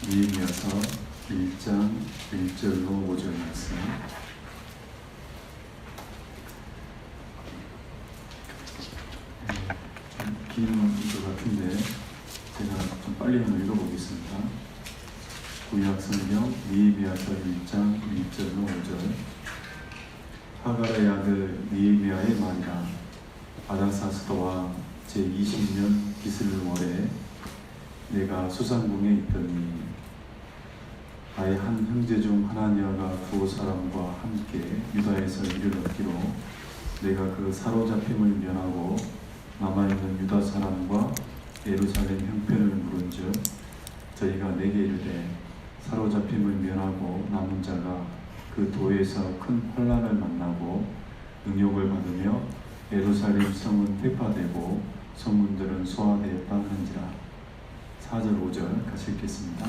느헤미야서 1장 1절로 5절 말씀. 긴 것 같은데 제가 좀 빨리 한번 읽어보겠습니다. 구약 성경 느헤미야서 1장 1절로 5절. 하갈의 아들 느헤미야의 말이라. 아닥사스다 왕 제20년 기슬월에 내가 수상궁에 있더니 나의 한 형제 중 하나니아가 두 사람과 함께 유다에서 일을 얻기로 내가 그 사로잡힘을 면하고 남아있는 유다 사람과 예루살렘 형편을 물은즉 저희가 내게 이르되 사로잡힘을 면하고 남은 자가 그 도에서 큰 혼란을 만나고 능욕을 받으며 예루살렘 성은 회파되고 성문들은 소화되었다 하는지라. 4절 5절 같이 읽겠습니다.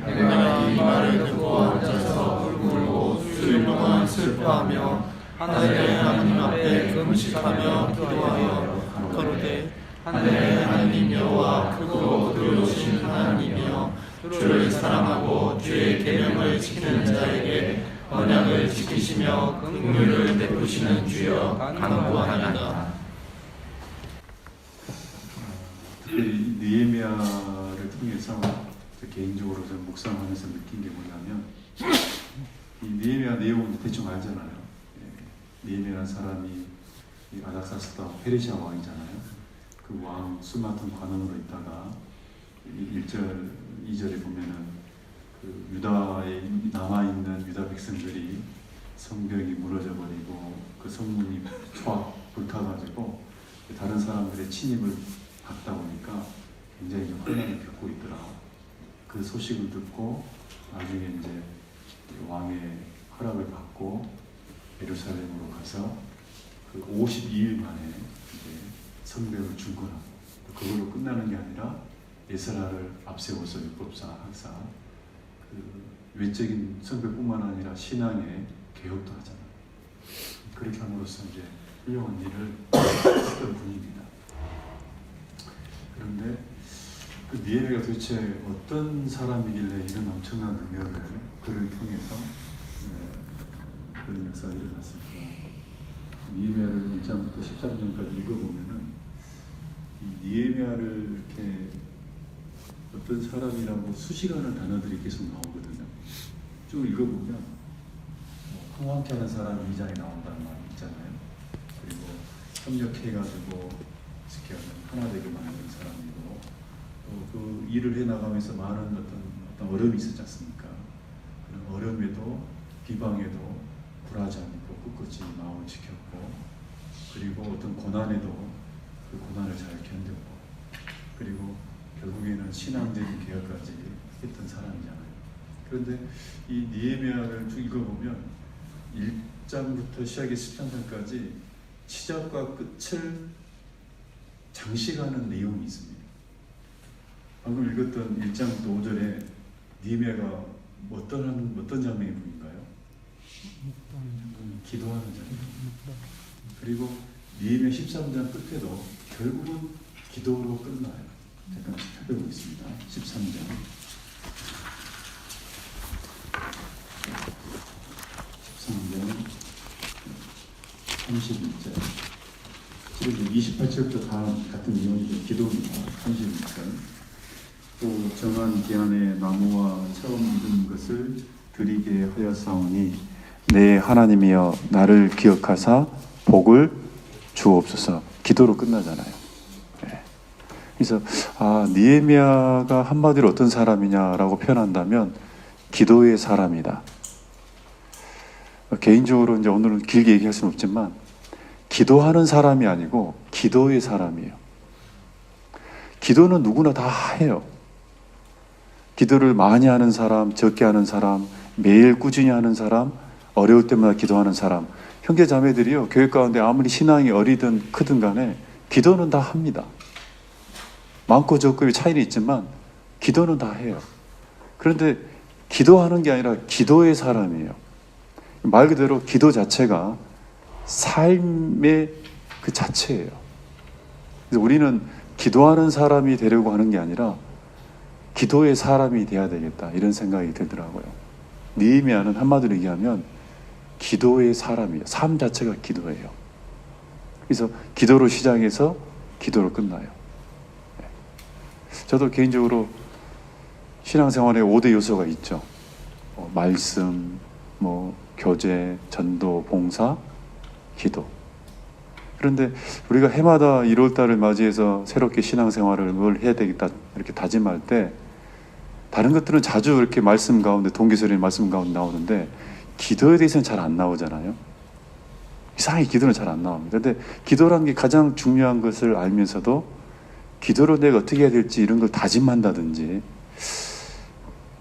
내가 이 말을 듣고 앉아서 울고 수일 동안 슬퍼하며 하늘의 하나님 앞에 금식하며 기도하여 가로되 하늘의 하나님 여호와 크고 의로우신 하나님이여 주를 사랑하고 주의 계명을 지키는 자에게 언약을 지키시며 긍휼을 베푸시는 주여 간구하나이다. 특히 느헤미야를 통해서 개인적으로 좀 묵상하면서 느낀 게 뭐냐면 이 느헤미야 내용은 대충 알잖아요. 느헤미야라는 사람이 아닥사스다 페르시아 왕이잖아요. 그 왕 수많던 관원으로 있다가 1절 2절에 보면은 그 유다에 남아있는 유다 백성들이 성벽이 무너져 버리고 그 성문이 불타가지고 다른 사람들의 침입을 받다 보니까 굉장히 좀 혼란을 겪고 있더라. 그 소식을 듣고 나중에 이제 왕의 허락을 받고 예루살렘으로 가서 그 52일 만에 이제 성벽을 중건하고 그걸로 끝나는 게 아니라 에스라를 앞세워서 율법사 학사 그 외적인 성벽뿐만 아니라 신앙의 개혁도 하잖아요. 그렇게 함으로써 이제 훌륭한 일을 했던 분입니다. 그런데 그 느헤미야가 도대체 어떤 사람이길래 이런 엄청난 능력을 그를 통해서 그런 역사가 일어났을까? 느헤미야를 1장부터 13장까지 읽어보면은 이 느헤미야를 이렇게 어떤 사람이라고 수시간의 단어들이 계속 나오거든요. 쭉 읽어보면 흥왕케 하는 사람이 2장에 나온다는 말이 있잖아요. 그리고 협력해가지고 어떻게 하면 하나 되게 만드는 사람이고 또 그 일을 해나가면서 많은 어떤 어려움이 있었지 않습니까? 그런 어려움에도 비방에도 굴하지 않고 끝까지 마음을 지켰고 그리고 어떤 고난에도 그 고난을 잘 견뎠고 그리고 결국에는 신앙적인 개혁까지 했던 사람이잖아요. 그런데 이 느헤미야를 쭉 읽어보면 1장부터 시작해서 13장까지 시작과 끝을 장식하는 내용이 있습니다. 방금 읽었던 1장부터 5절에 느헤미야가 어떤 장면이 보인가요? 기도하는 장면. 그리고 느헤미야 13장 끝에도 결국은 기도로 끝나요. 잠깐 살펴보겠습니다. 13장 32절 지금 28절부터 다 같은 내용이 기도입니다. 36절 또 정한 기한에 나무와 처음 든 것을 드리게 하였사오니 내 하나님이여 나를 기억하사 복을 주옵소서. 기도로 끝나잖아요. 그래서 느헤미야가 한마디로 어떤 사람이냐라고 표현한다면 기도의 사람이다. 개인적으로 이제 오늘은 길게 얘기할 수는 없지만 기도하는 사람이 아니고 기도의 사람이에요. 기도는 누구나 다 해요. 기도를 많이 하는 사람, 적게 하는 사람, 매일 꾸준히 하는 사람, 어려울 때마다 기도하는 사람, 형제 자매들이요 교회 가운데 아무리 신앙이 어리든 크든 간에 기도는 다 합니다. 많고 적고의 차이는 있지만 기도는 다 해요. 그런데 기도하는 게 아니라 기도의 사람이에요. 말 그대로 기도 자체가 삶의 그 자체예요. 그래서 우리는 기도하는 사람이 되려고 하는 게 아니라 기도의 사람이 돼야 되겠다 이런 생각이 들더라고요. 느헤미야는 한마디로 얘기하면 기도의 사람이에요. 삶 자체가 기도예요. 그래서 기도로 시작해서 기도로 끝나요. 저도 개인적으로 신앙생활에 5대 요소가 있죠. 말씀, 교제, 전도, 봉사, 기도. 그런데 우리가 해마다 1월달을 맞이해서 새롭게 신앙생활을 뭘 해야 되겠다 이렇게 다짐할 때 다른 것들은 자주 이렇게 말씀 가운데 동기설의 말씀 가운데 나오는데 기도에 대해서는 잘 안 나오잖아요. 이상하게 기도는 잘 안 나옵니다. 근데 기도라는 게 가장 중요한 것을 알면서도 기도로 내가 어떻게 해야 될지 이런 걸 다짐한다든지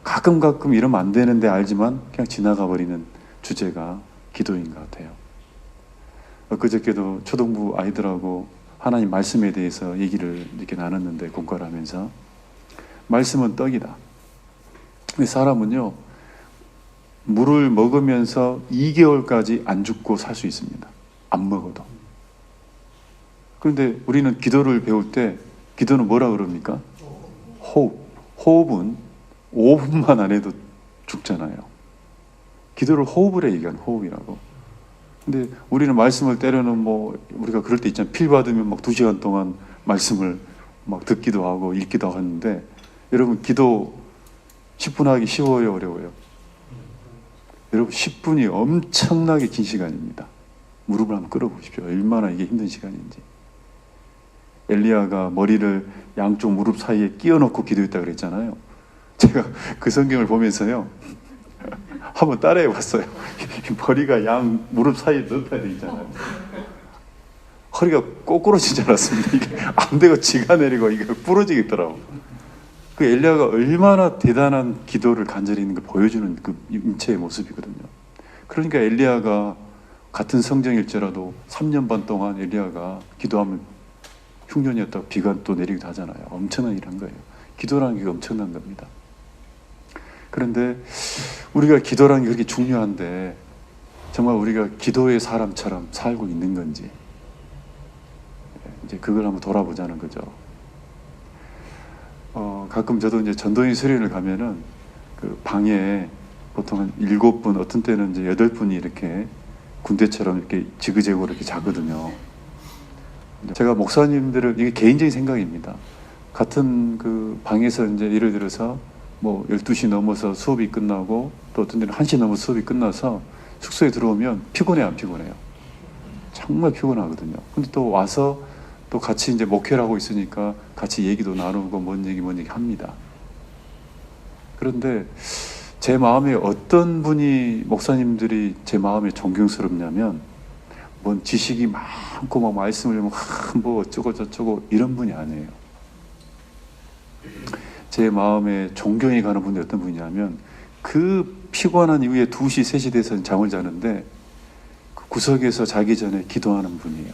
가끔 이러면 안 되는데 알지만 그냥 지나가 버리는 주제가 기도인 것 같아요. 그저께도 초등부 아이들하고 하나님 말씀에 대해서 얘기를 이렇게 나눴는데 공과를 하면서 말씀은 떡이다. 근데 사람은요 물을 먹으면서 2개월까지 안 죽고 살 수 있습니다. 안 먹어도. 그런데 우리는 기도를 배울 때 기도는 뭐라 그럽니까? 호흡. 호흡은 5분만 안 해도 죽잖아요. 기도를 호흡을 해 얘기하는 호흡이라고. 근데 우리는 말씀을 때로는 우리가 그럴 때 있잖아요. 필 받으면 2시간 동안 말씀을 듣기도 하고 읽기도 하는데 여러분 기도 10분 하기 쉬워요, 어려워요? 여러분 10분이 엄청나게 긴 시간입니다. 무릎을 한번 끌어보십시오. 얼마나 이게 힘든 시간인지. 엘리야가 머리를 양쪽 무릎 사이에 끼워 넣고 기도했다고 그랬잖아요. 제가 그 성경을 보면서요 한번 따라해 봤어요. 머리가 양 무릎 사이에 넣어야 돼 있잖아요. 허리가 꼬꾸러지지 않았습니다. 이게 안 되고 지가 내리고 이게 부러지겠더라고. 그 엘리야가 얼마나 대단한 기도를 간절히 있는 걸 보여주는 그 인체의 모습이거든요. 그러니까 엘리야가 같은 성경일지라도 3년 반 동안 엘리야가 기도하면 흉년이었다고 비가 또 내리기도 하잖아요. 엄청난 일을 한 거예요. 기도라는 게 엄청난 겁니다. 그런데 우리가 기도라는 게 그렇게 중요한데 정말 우리가 기도의 사람처럼 살고 있는 건지 이제 그걸 한번 돌아보자는 거죠. 가끔 저도 이제 전도인 수련을 가면은 그 방에 보통 한 7분, 어떤 때는 이제 8분이 이렇게 군대처럼 이렇게 지그재그로 이렇게 자거든요. 제가 목사님들을, 이게 개인적인 생각입니다. 같은 그 방에서 이제 예를 들어서 12시 넘어서 수업이 끝나고 또 어떤 때는 1시 넘어서 수업이 끝나서 숙소에 들어오면 피곤해요, 안 피곤해요? 정말 피곤하거든요. 근데 또 와서 또 같이 이제 목회를 하고 있으니까 같이 얘기도 나누고 뭔 얘기 합니다. 그런데 제 마음에 어떤 분이 목사님들이 제 마음에 존경스럽냐면 뭔 지식이 많고 말씀을 어쩌고 저쩌고 이런 분이 아니에요. 제 마음에 존경이 가는 분이 어떤 분이냐면 그 피곤한 이후에 2시, 3시 돼서 잠을 자는데 그 구석에서 자기 전에 기도하는 분이에요.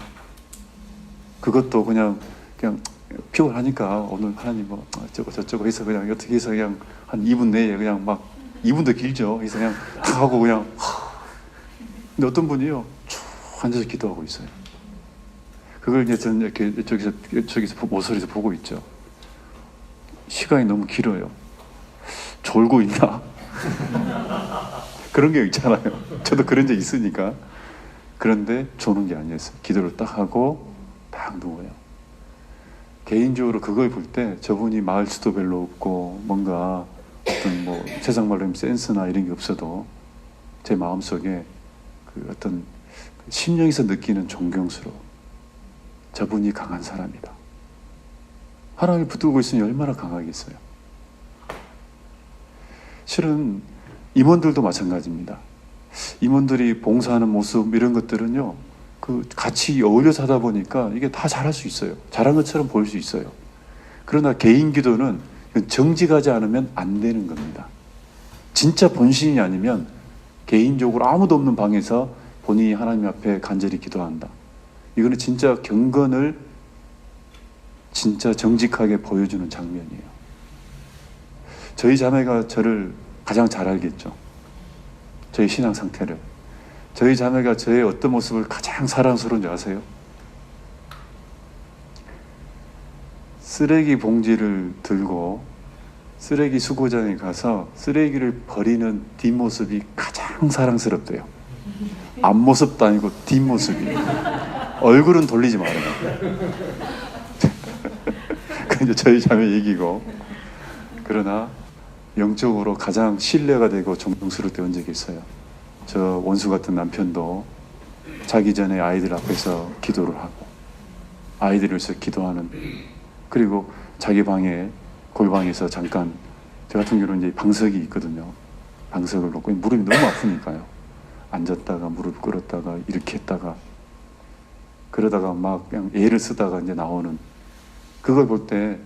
그것도 그냥 피곤하니까 오늘 하나님 어쩌고 저쩌고 해서 그냥 어떻게 해서 그냥 한 2분 내에 그냥 2분도 길죠. 그래서 그냥 하고 그냥 근데 어떤 분이요 쭉 앉아서 기도하고 있어요. 그걸 이제 저는 이렇게 저기서 모서리에서 보고 있죠. 시간이 너무 길어요. 졸고 있나? 그런 게 있잖아요. 저도 그런 적 있으니까. 그런데 조는 게 아니었어요. 기도를 딱 하고 딱 누워요. 개인적으로 그걸 볼 때 저분이 마을 수도 별로 없고 뭔가 어떤 세상 말로 하면 센스나 이런 게 없어도 제 마음속에 그 어떤 심령에서 느끼는 존경스러움. 저분이 강한 사람이다. 하나님을 붙들고 있으니 얼마나 강하겠어요. 실은 임원들도 마찬가지입니다. 임원들이 봉사하는 모습 이런 것들은요 같이 어울려서 하다 보니까 이게 다 잘할 수 있어요. 잘한 것처럼 보일 수 있어요. 그러나 개인 기도는 정직하지 않으면 안 되는 겁니다. 진짜 본심이 아니면 개인적으로 아무도 없는 방에서 본인이 하나님 앞에 간절히 기도한다. 이거는 진짜 경건을 진짜 정직하게 보여주는 장면이에요. 저희 자매가 저를 가장 잘 알겠죠. 저희 신앙 상태를. 저희 자매가 저의 어떤 모습을 가장 사랑스러운지 아세요? 쓰레기 봉지를 들고 쓰레기 수거장에 가서 쓰레기를 버리는 뒷모습이 가장 사랑스럽대요. 앞모습도 아니고 뒷모습이. 얼굴은 돌리지 말아요. 그 이제 저희 자매 얘기고. 그러나 영적으로 가장 신뢰가 되고 존경스러울 때 온 적이 있어요. 저 원수 같은 남편도 자기 전에 아이들 앞에서 기도를 하고 아이들을 위해서 기도하는, 그리고 자기 방에 골방에서 잠깐, 저 같은 경우는 이제 방석이 있거든요. 방석을 놓고 무릎이 너무 아프니까요. 앉았다가 무릎 꿇었다가 이렇게 했다가 그러다가 막 그냥 애를 쓰다가 이제 나오는, 그걸 볼 때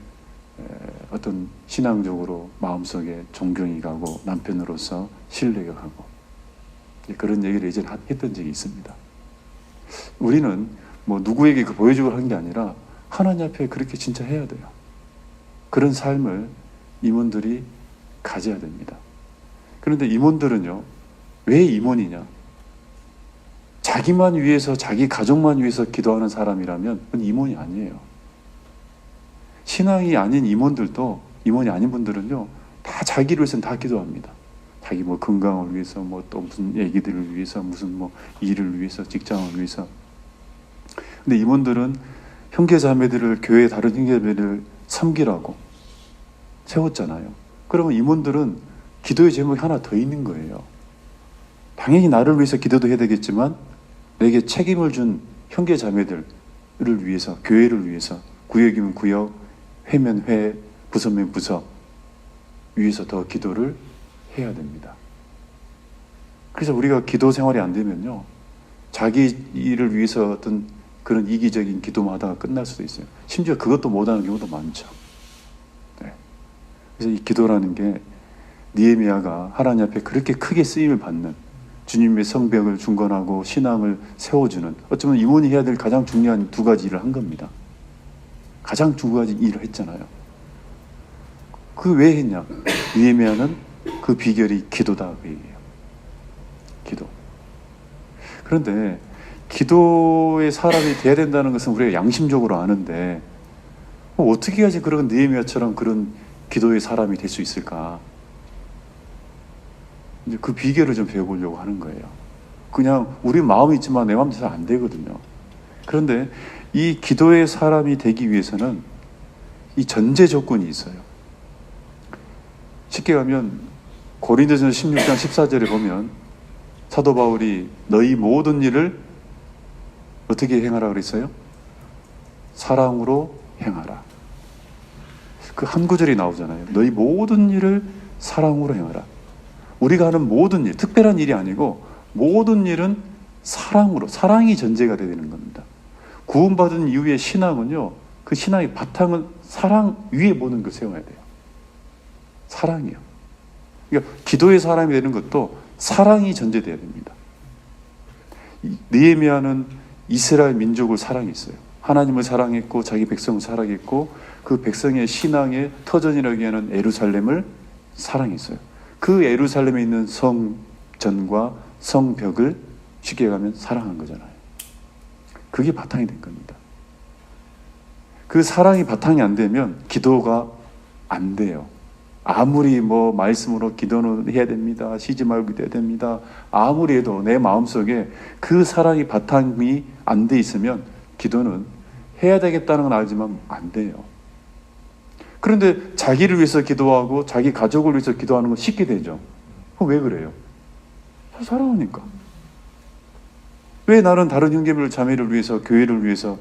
어떤 신앙적으로 마음속에 존경이 가고 남편으로서 신뢰가 가고 그런 얘기를 예전에 했던 적이 있습니다. 우리는 뭐 누구에게 그 보여주고 하는 게 아니라 하나님 앞에 그렇게 진짜 해야 돼요. 그런 삶을 임원들이 가져야 됩니다. 그런데 임원들은요, 왜 임원이냐? 자기만 위해서, 자기 가족만 위해서 기도하는 사람이라면 그건 임원이 아니에요. 신앙이 아닌 임원들도, 임원이 아닌 분들은요, 다 자기를 위해서는 다 기도합니다. 자기 뭐 건강을 위해서, 뭐 또 무슨 애기들을 위해서, 무슨 뭐 일을 위해서, 직장을 위해서. 근데 임원들은 형제자매들을, 교회 다른 형제자매들을 섬기라고 세웠잖아요. 그러면 임원들은 기도의 제목이 하나 더 있는 거예요. 당연히 나를 위해서 기도도 해야 되겠지만 내게 책임을 준 형제자매들을 위해서, 교회를 위해서, 구역이면 구역, 회면 회, 부서면 부서 위해서 더 기도를 해야 됩니다. 그래서 우리가 기도 생활이 안 되면요, 자기 일을 위해서 어떤 그런 이기적인 기도만 하다가 끝날 수도 있어요. 심지어 그것도 못하는 경우도 많죠. 네. 그래서 이 기도라는 게 느헤미야가 하나님 앞에 그렇게 크게 쓰임을 받는, 주님의 성벽을 중건하고 신앙을 세워주는, 어쩌면 임원이 해야 될 가장 중요한 두 가지 일을 한 겁니다. 가장 두 가지 일을 했잖아요. 그 왜 했냐? 느헤미야는 그 비결이 기도다, 그 얘기예요. 기도. 그런데 기도의 사람이 돼야 된다는 것은 우리가 양심적으로 아는데 어떻게 해야지 그런 느헤미야처럼 그런 기도의 사람이 될 수 있을까? 이제 그 비결을 좀 배워보려고 하는 거예요. 그냥 우리 마음이 있지만 내 마음대로 안 되거든요. 그런데 이 기도의 사람이 되기 위해서는 이 전제 조건이 있어요. 쉽게 가면 고린도전서 16장 14절에 보면 사도 바울이 너희 모든 일을 어떻게 행하라 그랬어요? 사랑으로 행하라. 그 한 구절이 나오잖아요. 너희 모든 일을 사랑으로 행하라. 우리가 하는 모든 일, 특별한 일이 아니고 모든 일은 사랑으로, 사랑이 전제가 되는 겁니다. 구원받은 이후의 신앙은요, 그 신앙의 바탕은 사랑 위에 모든 걸 세워야 돼요. 사랑이요. 그러니까 기도의 사람이 되는 것도 사랑이 전제돼야 됩니다. 느헤미야는 이스라엘 민족을 사랑했어요. 하나님을 사랑했고 자기 백성을 사랑했고 그 백성의 신앙의 터전이라고 하는 예루살렘을 사랑했어요. 그 예루살렘에 있는 성전과 성벽을 쉽게 가면 사랑한 거잖아요. 그게 바탕이 된 겁니다. 그 사랑이 바탕이 안 되면 기도가 안 돼요. 아무리 뭐 말씀으로 기도는 해야 됩니다. 쉬지 말고 기도해야 됩니다. 아무리 해도 내 마음속에 그 사랑이 바탕이 안 돼 있으면 기도는 해야 되겠다는 건 알지만 안 돼요. 그런데 자기를 위해서 기도하고 자기 가족을 위해서 기도하는 건 쉽게 되죠. 그럼 왜 그래요? 사랑하니까. 왜 나는 다른 형제들 자매를 위해서, 교회를 위해서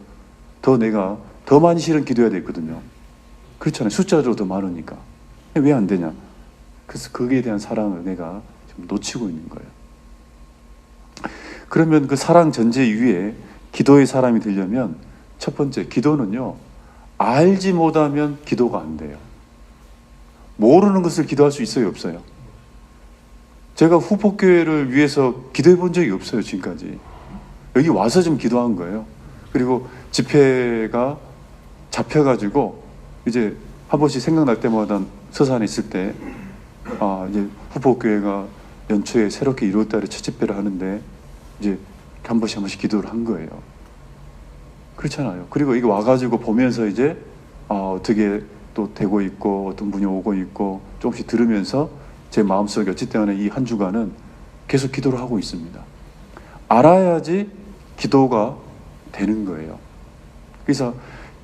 내가 더 많이 실은 기도해야 되거든요. 그렇잖아요. 숫자적으로 더 많으니까. 왜 안 되냐? 그래서 거기에 대한 사랑을 내가 좀 놓치고 있는 거예요. 그러면 그 사랑 전제 위에 기도의 사람이 되려면 첫 번째, 기도는요, 알지 못하면 기도가 안 돼요. 모르는 것을 기도할 수 있어요, 없어요? 제가 후폭교회를 위해서 기도해 본 적이 없어요, 지금까지. 여기 와서 좀 기도한 거예요. 그리고 집회가 잡혀가지고 이제 한 번씩 생각날 때마다 서산에 있을 때 이제 후폭교회가 연초에 새롭게 1월달에 첫 집회를 하는데 이제 한 번씩 기도를 한 거예요. 그렇잖아요. 그리고 이거 와가지고 보면서 이제 어떻게 또 되고 있고 어떤 분이 오고 있고 조금씩 들으면서 제 마음속에 어쨌든 이 한 주간은 계속 기도를 하고 있습니다. 알아야지 기도가 되는 거예요. 그래서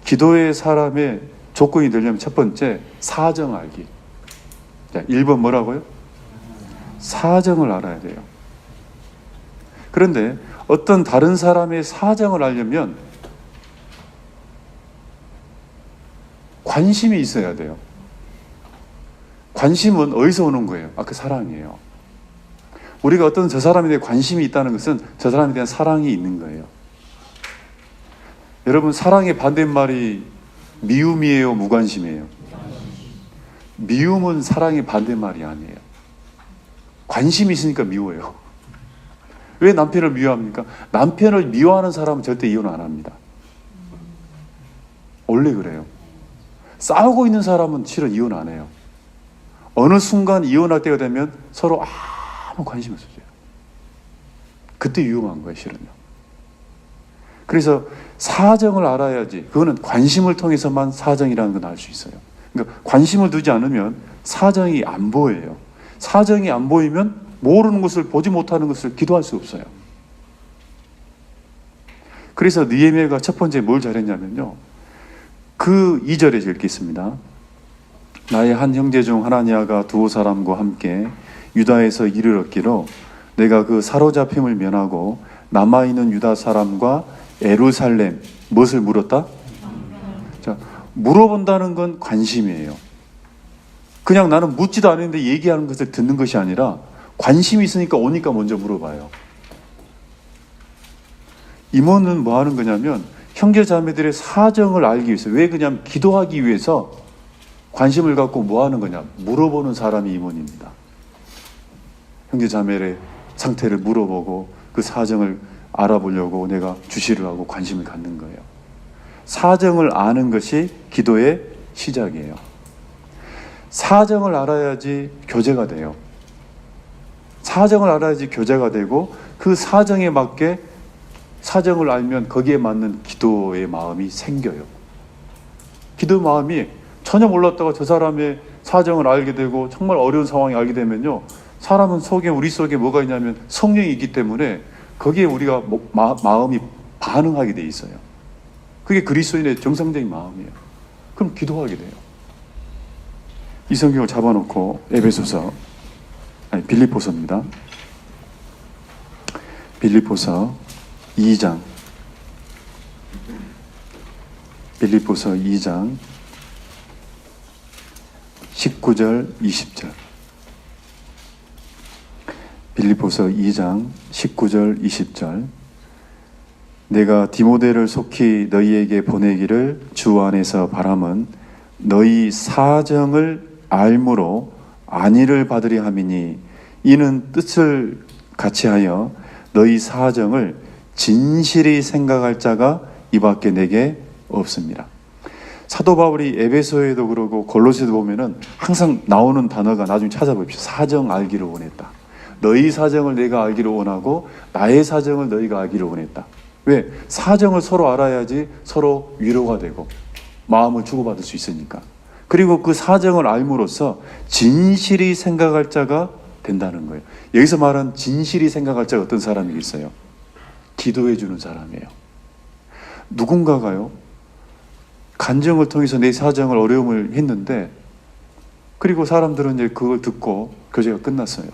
기도의 사람의 조건이 되려면 첫 번째, 사정 알기. 자, 1번 뭐라고요? 사정을 알아야 돼요. 그런데 어떤 다른 사람의 사정을 알려면 관심이 있어야 돼요. 관심은 어디서 오는 거예요? 그 사랑이에요. 우리가 어떤 저 사람에 대해 관심이 있다는 것은 저 사람에 대한 사랑이 있는 거예요. 여러분, 사랑의 반대말이 미움이에요, 무관심이에요? 미움은 사랑의 반대말이 아니에요. 관심이 있으니까 미워요. 왜 남편을 미워합니까? 남편을 미워하는 사람은 절대 이혼 안 합니다. 원래 그래요. 싸우고 있는 사람은 실은 이혼 안 해요. 어느 순간 이혼할 때가 되면 서로 아무 관심 없어져요. 그때 위험한 거예요, 실은요. 그래서 사정을 알아야지. 그거는 관심을 통해서만 사정이라는 건 알 수 있어요. 그러니까 관심을 두지 않으면 사정이 안 보여요. 사정이 안 보이면 모르는 것을, 보지 못하는 것을 기도할 수 없어요. 그래서 느헤미야가 첫 번째 뭘 잘했냐면요, 그 2절에 읽겠습니다. 나의 한 형제 중 하나냐가 두어 사람과 함께 유다에서 이를 얻기로 내가 그 사로잡힘을 면하고 남아있는 유다 사람과 예루살렘, 무엇을 물었다? 자, 물어본다는 건 관심이에요. 그냥 나는 묻지도 않았는데 얘기하는 것을 듣는 것이 아니라 관심이 있으니까 오니까 먼저 물어봐요. 임원은 뭐 하는 거냐면 형제 자매들의 사정을 알기 위해서, 왜 그냥 기도하기 위해서 관심을 갖고 뭐 하는 거냐, 물어보는 사람이 임원입니다. 형제 자매의 상태를 물어보고 그 사정을 알아보려고 내가 주시를 하고 관심을 갖는 거예요. 사정을 아는 것이 기도의 시작이에요. 사정을 알아야지 교제가 돼요. 사정을 알아야지 교제가 되고, 그 사정에 맞게, 사정을 알면 거기에 맞는 기도의 마음이 생겨요. 기도 마음이 전혀 몰랐다가 저 사람의 사정을 알게 되고 정말 어려운 상황이 알게 되면요, 사람은 속에, 우리 속에 뭐가 있냐면 성령이 있기 때문에 거기에 우리가 마음이 반응하게 돼 있어요. 그게 그리스도인의 정상적인 마음이에요. 그럼 기도하게 돼요. 이 성경을 잡아놓고 빌립보서입니다. 빌립보서 2장, 빌립보서 2장 19절 20절. 빌립보서 2장 19절 20절. 내가 디모데를 속히 너희에게 보내기를 주 안에서 바람은 너희 사정을 알므로 안위를 받으려 함이니, 이는 뜻을 같이하여 너희 사정을 진실히 생각할 자가 이밖에 내게 없습니다. 사도 바울이 에베소에도 그러고 골로새도 보면은 항상 나오는 단어가, 나중에 찾아보십시오. 사정 알기를 원했다. 너희 사정을 내가 알기를 원하고 나의 사정을 너희가 알기를 원했다. 왜? 사정을 서로 알아야지 서로 위로가 되고 마음을 주고받을 수 있으니까. 그리고 그 사정을 알므로써 진실이 생각할 자가 된다는 거예요. 여기서 말한 진실이 생각할 자가 어떤 사람이겠어요? 기도해 주는 사람이에요. 누군가가요, 간증을 통해서 내 사정을, 어려움을 했는데, 그리고 사람들은 이제 그걸 듣고 교제가 끝났어요.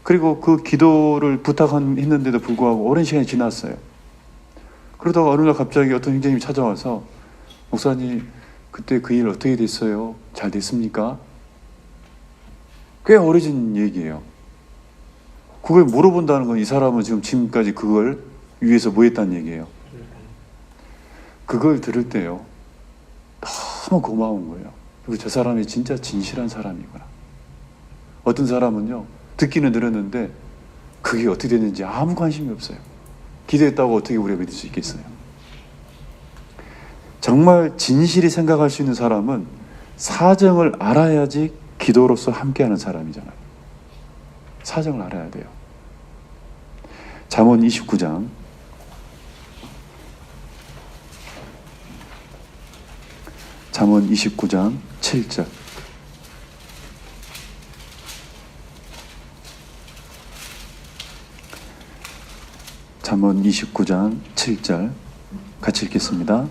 그리고 그 기도를 부탁했는데도 불구하고 오랜 시간이 지났어요. 그러다가 어느 날 갑자기 어떤 형제님이 찾아와서, 목사님 그때 그 일 어떻게 됐어요? 잘 됐습니까? 꽤 오래전 얘기예요. 그걸 물어본다는 건 이 사람은 지금까지 그걸 위해서 뭐 했다는 얘기예요. 그걸 들을 때요, 너무 고마운 거예요. 그리고 저 사람이 진짜 진실한 사람이구나. 어떤 사람은요, 듣기는 들었는데 그게 어떻게 됐는지 아무 관심이 없어요. 기도했다고 어떻게 우리가 믿을 수 있겠어요? 정말 진실이 생각할 수 있는 사람은 사정을 알아야지 기도로서 함께하는 사람이잖아요. 사정을 알아야 돼요. 잠언 29장 잠언 29장 7절. 잠언 29장 7절 같이 읽겠습니다.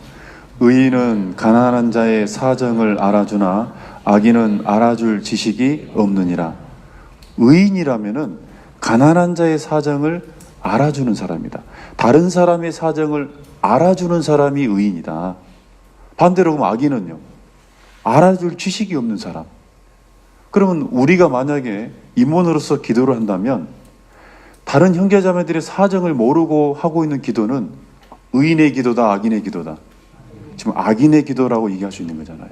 의인은 가난한 자의 사정을 알아주나 악인은 알아줄 지식이 없느니라. 의인이라면은 가난한 자의 사정을 알아주는 사람이다. 다른 사람의 사정을 알아주는 사람이 의인이다. 반대로 그럼 악인은요? 알아줄 지식이 없는 사람. 그러면 우리가 만약에 임원으로서 기도를 한다면 다른 형제자매들의 사정을 모르고 하고 있는 기도는 의인의 기도다, 악인의 기도다. 지금 악인의 기도라고 얘기할 수 있는 거잖아요.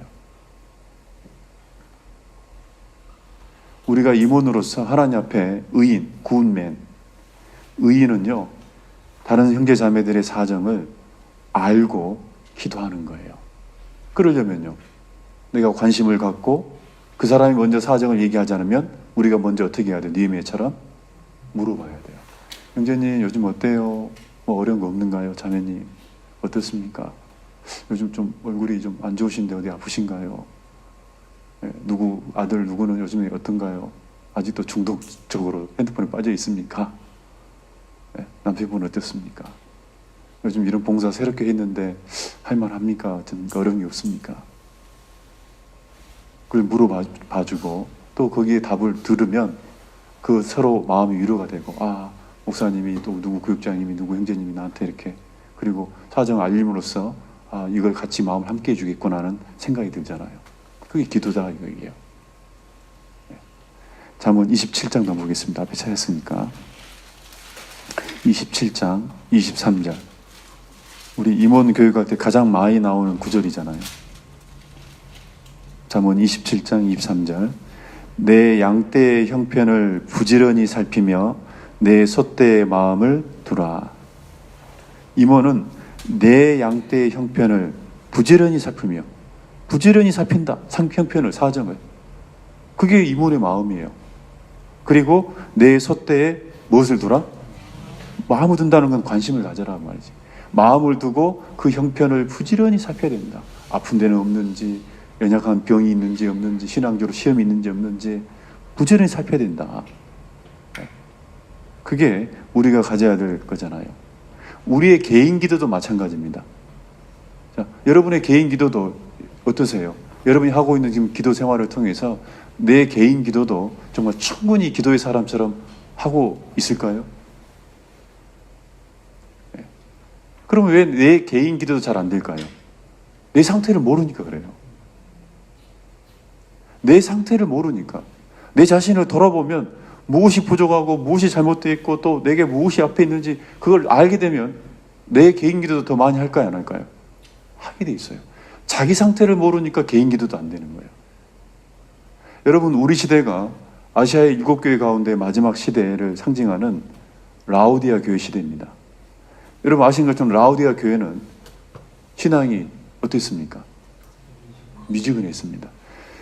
우리가 임원으로서 하나님 앞에 의인, 굿맨, 의인은요, 다른 형제자매들의 사정을 알고 기도하는 거예요. 그러려면요, 내가 관심을 갖고 그 사람이 먼저 사정을 얘기하지 않으면 우리가 먼저 어떻게 해야 돼요? 니에미아처럼 물어봐야 돼요. 형제님 요즘 어때요? 뭐 어려운 거 없는가요? 자매님 어떻습니까? 요즘 좀 얼굴이 좀 안 좋으신데 어디 아프신가요? 네, 누구 아들 누구는 요즘에 어떤가요? 아직도 중독적으로 핸드폰에 빠져 있습니까? 네, 남편분은 어떻습니까? 요즘 이런 봉사 새롭게 했는데 할만합니까? 좀 어려운 게 없습니까? 그걸 물어봐주고 또 거기에 답을 들으면 그 서로 마음이 위로가 되고, 아, 목사님이 또 누구 교육장님이 누구 형제님이 나한테 이렇게, 그리고 사정을 알림으로써 아, 이걸 같이 마음을 함께 해주겠구나 하는 생각이 들잖아요. 그게 기도다 이거예요. 네. 잠언 27장 넘어보겠습니다. 앞에 찾았으니까 27장 23절. 우리 임원 교육할 때 가장 많이 나오는 구절이잖아요. 잠언 27장 23절. 내 양떼의 형편을 부지런히 살피며 내 소떼의 마음을 두라. 임원은 내 양떼의 형편을 부지런히 살피며, 부지런히 살핀다. 형편을, 사정을. 그게 임원의 마음이에요. 그리고 내 소떼에 무엇을 두라? 마음을 둔다는 건 관심을 가져라 말이지. 마음을 두고 그 형편을 부지런히 살펴야 된다. 아픈 데는 없는지, 연약한 병이 있는지 없는지, 신앙적으로 시험이 있는지 없는지 부지런히 살펴야 된다. 그게 우리가 가져야 될 거잖아요. 우리의 개인 기도도 마찬가지입니다. 자, 여러분의 개인 기도도 어떠세요? 여러분이 하고 있는 지금 기도 생활을 통해서 내 개인 기도도 정말 충분히 기도의 사람처럼 하고 있을까요? 네. 그럼 왜 내 개인 기도도 잘 안 될까요? 내 상태를 모르니까 그래요. 내 상태를 모르니까. 내 자신을 돌아보면 무엇이 부족하고 무엇이 잘못되어 있고 또 내게 무엇이 앞에 있는지 그걸 알게 되면 내 개인 기도도 더 많이 할까요? 안 할까요? 하게 돼 있어요. 자기 상태를 모르니까 개인 기도도 안 되는 거예요. 여러분, 우리 시대가 아시아의 7교회 가운데 마지막 시대를 상징하는 라오디아 교회 시대입니다. 여러분 아시는 것처럼 라오디아 교회는 신앙이 어땠습니까? 미지근했습니다.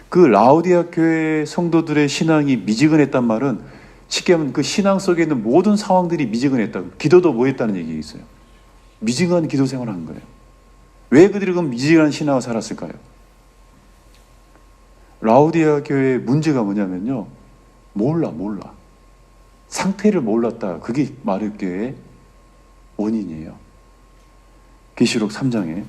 그 라오디아 교회 성도들의 신앙이 미지근했단 말은 쉽게 하면 그 신앙 속에 있는 모든 상황들이 미지근했다. 기도도 뭐 했다는 얘기 있어요. 미지근한 기도 생활을 한 거예요. 왜 그들이 그럼 미지근한 신앙을 살았을까요? 라오디아 교회의 문제가 뭐냐면요. 몰라. 상태를 몰랐다. 그게 마르교의 원인이에요. 계시록 3장에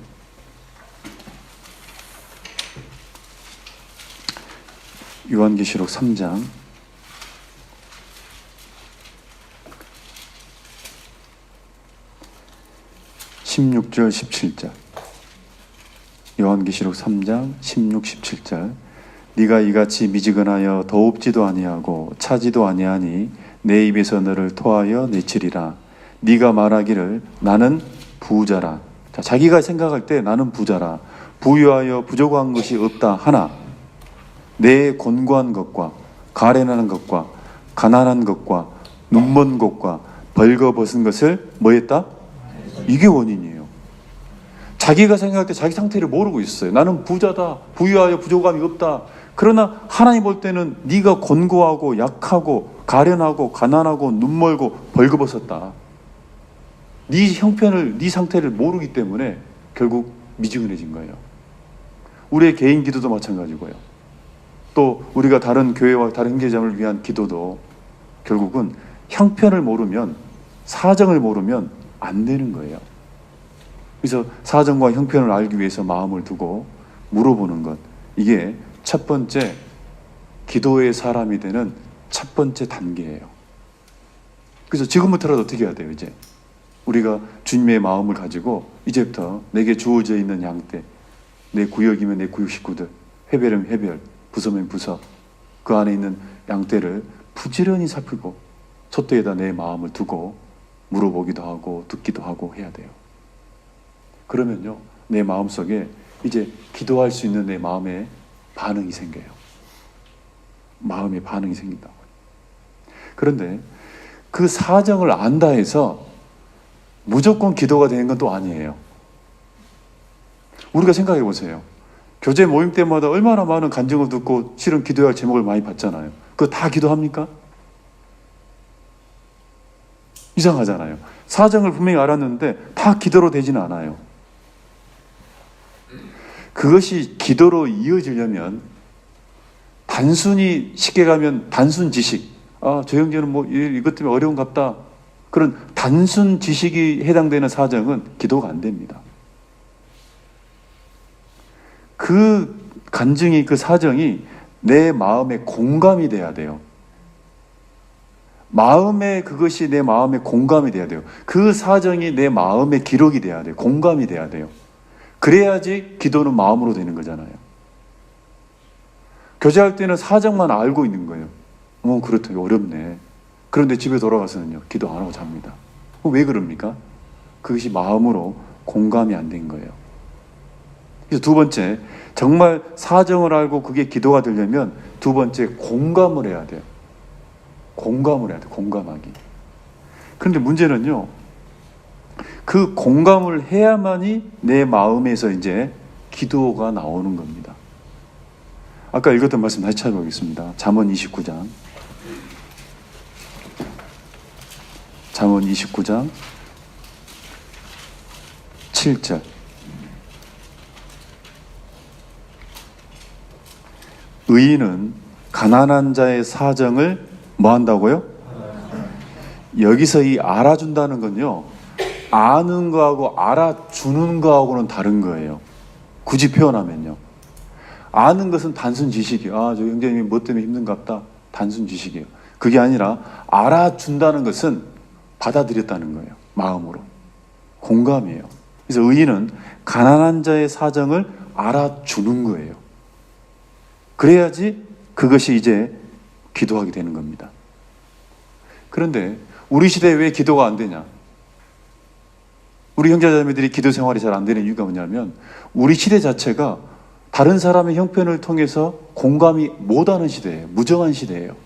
요한계시록 3장 16절 17절. 요한계시록 3장 16, 17절. 네가 이같이 미지근하여 더웁지도 아니하고 차지도 아니하니 내 입에서 너를 토하여 내치리라. 네가 말하기를 나는 부자라. 자, 자기가 생각할 때 나는 부자라. 부유하여 부족한 것이 없다 하나 내 곤고한 것과 가련한 것과 가난한 것과 눈먼 것과 벌거벗은 것을 뭐 했다? 이게 원인이에요. 자기가 생각할 때 자기 상태를 모르고 있어요. 나는 부자다. 부유하여 부족함이 없다. 그러나 하나님 볼 때는 네가 곤고하고 약하고 가련하고 가난하고 눈멀고 벌거벗었다. 네 형편을, 네 상태를 모르기 때문에 결국 미지근해진 거예요. 우리의 개인 기도도 마찬가지고요. 또 우리가 다른 교회와 다른 형제자매를 위한 기도도 결국은 형편을 모르면, 사정을 모르면 안 되는 거예요. 그래서 사정과 형편을 알기 위해서 마음을 두고 물어보는 것, 이게 첫 번째 기도의 사람이 되는 첫 번째 단계예요. 그래서 지금부터라도 어떻게 해야 돼요? 이제 우리가 주님의 마음을 가지고 이제부터 내게 주어져 있는 양떼, 내 구역이면 내 구역 식구들, 회별이면 회별, 부서면 부서, 그 안에 있는 양떼를 부지런히 살피고 촛대에다 내 마음을 두고 물어보기도 하고 듣기도 하고 해야 돼요. 그러면요, 내 마음속에 이제 기도할 수 있는 내 마음의 반응이 생겨요. 마음의 반응이 생긴다고요. 그런데 그 사정을 안다 해서 무조건 기도가 되는 건 또 아니에요. 우리가 생각해 보세요. 교제 모임 때마다 얼마나 많은 간증을 듣고 실은 기도해야 할 제목을 많이 받잖아요. 그거 다 기도합니까? 이상하잖아요. 사정을 분명히 알았는데 다 기도로 되지는 않아요. 그것이 기도로 이어지려면 단순히 쉽게 가면 단순 지식, 저 형제는 뭐 이것 때문에 어려운갑다, 그런 단순 지식이 해당되는 사정은 기도가 안 됩니다. 그 간증이, 그 사정이 내 마음에 공감이 돼야 돼요. 그것이 내 마음에 공감이 돼야 돼요. 그 사정이 내 마음에 기록이 돼야 돼요. 공감이 돼야 돼요. 그래야지 기도는 마음으로 되는 거잖아요. 교제할 때는 사정만 알고 있는 거예요. 그렇다고 어렵네. 그런데 집에 돌아가서는요, 기도 안 하고 잡니다. 왜 그럽니까? 그것이 마음으로 공감이 안 된 거예요. 그래서 두 번째, 정말 사정을 알고 그게 기도가 되려면 두 번째, 공감을 해야 돼요. 공감을 해야 돼요. 공감하기. 그런데 문제는요, 그 공감을 해야만이 내 마음에서 이제 기도가 나오는 겁니다. 아까 읽었던 말씀 다시 찾아보겠습니다. 잠언 29장. 잠언 29장 7절. 의인은 가난한 자의 사정을 뭐 한다고요? 여기서 이 알아준다는 건요, 아는 거하고 알아주는 거하고는 다른 거예요. 굳이 표현하면요. 아는 것은 단순 지식이에요. 저 형제님이 뭐 때문에 힘든갑다. 단순 지식이에요. 그게 아니라 알아준다는 것은 받아들였다는 거예요. 마음으로. 공감이에요. 그래서 의인은 가난한 자의 사정을 알아주는 거예요. 그래야지 그것이 이제 기도하게 되는 겁니다. 그런데 우리 시대에 왜 기도가 안 되냐? 우리 형제자매들이 기도 생활이 잘 안 되는 이유가 뭐냐면 우리 시대 자체가 다른 사람의 형편을 통해서 공감이 못하는 시대예요. 무정한 시대예요.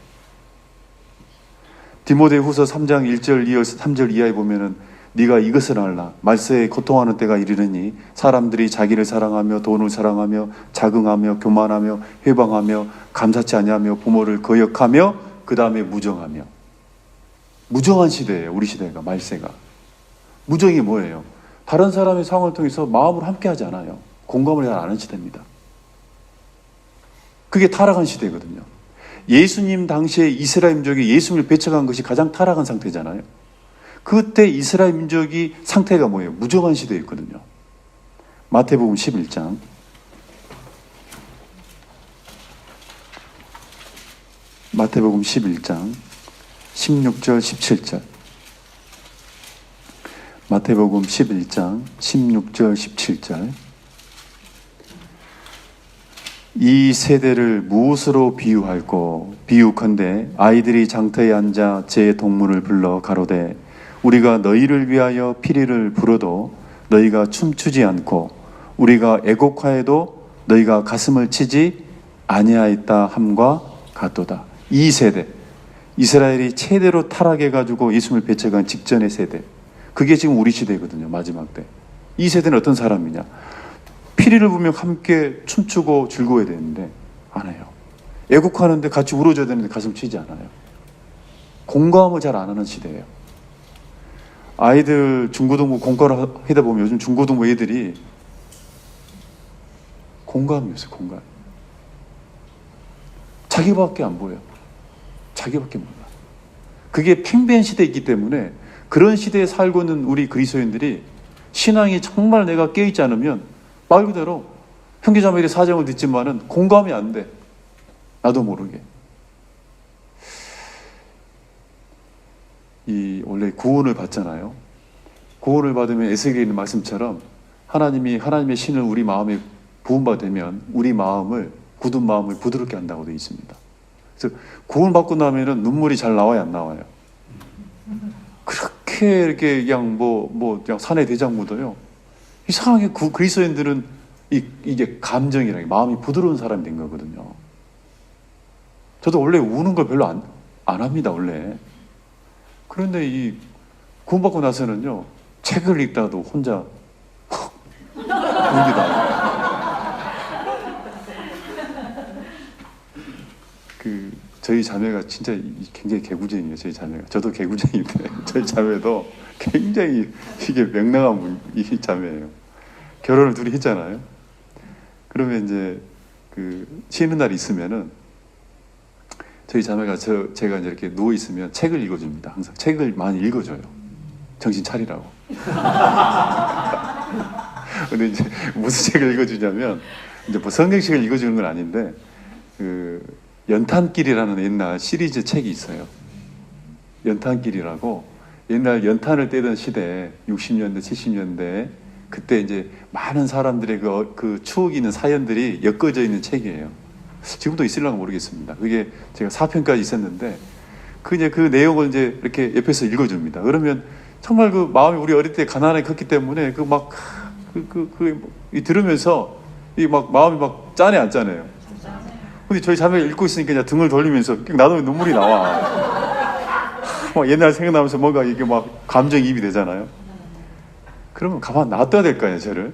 디모데후서 3장 1절, 2절, 3절 이하에 보면은 네가 이것을 알라. 말세에 고통하는 때가 이르느니 사람들이 자기를 사랑하며 돈을 사랑하며 자긍하며 교만하며 회방하며 감사치 아니하며 부모를 거역하며 그 다음에 무정하며. 무정한 시대예요. 우리 시대가, 말세가. 무정이 뭐예요? 다른 사람의 상황을 통해서 마음으로 함께하지 않아요. 공감을 잘 안 하는 시대입니다. 그게 타락한 시대거든요. 예수님 당시에 이스라엘 민족이 예수님을 배척한 것이 가장 타락한 상태잖아요. 그때 이스라엘 민족이 상태가 뭐예요? 무정한 시대였거든요. 마태복음 11장. 마태복음 11장 16절 17절. 마태복음 11장 16절 17절. 이 세대를 무엇으로 비유할꼬? 비유컨대 아이들이 장터에 앉아 제 동물을 불러 가로되 우리가 너희를 위하여 피리를 불어도 너희가 춤추지 않고 우리가 애곡하여도 너희가 가슴을 치지 아니하였다 함과 같도다. 이 세대, 이스라엘이 최대로 타락해가지고 예수님을 배척한 직전의 세대, 그게 지금 우리 시대거든요. 마지막 때. 이 세대는 어떤 사람이냐? 피리를 부며 함께 춤추고 즐거워야 되는데 안 해요. 애국하는데 같이 울어줘야 되는데 가슴 치지 않아요. 공감을 잘 안 하는 시대예요. 아이들 중고등부 공과를 하다 보면 요즘 중고등부 애들이 공감이 없어요. 공감. 자기밖에 안 보여. 자기밖에 몰라. 그게 팽배한 시대이기 때문에 그런 시대에 살고 있는 우리 그리스도인들이 신앙이 정말 내가 깨어있지 않으면 말 그대로 형제자매들의 사정을 듣지만은 공감이 안 돼. 나도 모르게. 이 원래 구원을 받잖아요. 구원을 받으면 에스겔에 있는 말씀처럼 하나님의 신을 우리 마음에 부음받으면 우리 마음을 굳은 마음을 부드럽게 한다고 되어 있습니다. 그래서 구원 받고 나면은 눈물이 잘 나와요, 안 나와요? 그렇게 이렇게 그냥 그냥 산의 대장 묻어요. 이상하게 그리스도인들은 이게 감정이라 마음이 부드러운 사람이 된 거거든요. 저도 원래 우는 걸 별로 안 합니다, 원래. 그런데 이 구원받고 나서는요, 책을 읽다가도 혼자 울기다. 저희 자매가 진짜 굉장히 개구쟁이에요, 저희 자매가. 저도 개구쟁이인데, 저희 자매도 굉장히 이게 명랑한 이 자매예요. 결혼을 둘이 했잖아요. 그러면 이제 쉬는 날이 있으면은 저희 자매가 제가 이제 이렇게 누워 있으면 책을 읽어줍니다. 항상 책을 많이 읽어줘요. 정신 차리라고. 근데 이제 무슨 책을 읽어주냐면 이제 뭐 성경책을 읽어주는 건 아닌데 연탄길이라는 옛날 시리즈 책이 있어요. 연탄길이라고 옛날 연탄을 떼던 시대 60년대 70년대 그때 이제 많은 사람들의 그 추억이 있는 사연들이 엮어져 있는 책이에요. 지금도 있을려나 모르겠습니다. 그게 제가 4편까지 있었는데 그 내용을 이제 이렇게 옆에서 읽어줍니다. 그러면 정말 그 마음이 우리 어릴 때 가난하게 컸기 때문에 들으면서 마음이 막 짠해 안 짠해요. 근데 저희 자매가 읽고 있으니까 그냥 등을 돌리면서 나도 눈물이 나와. 막 옛날 생각나면서 뭔가 이게 막 감정이입이 되잖아요. 그러면 가만 놔둬야 될 거 아니에요, 쟤를.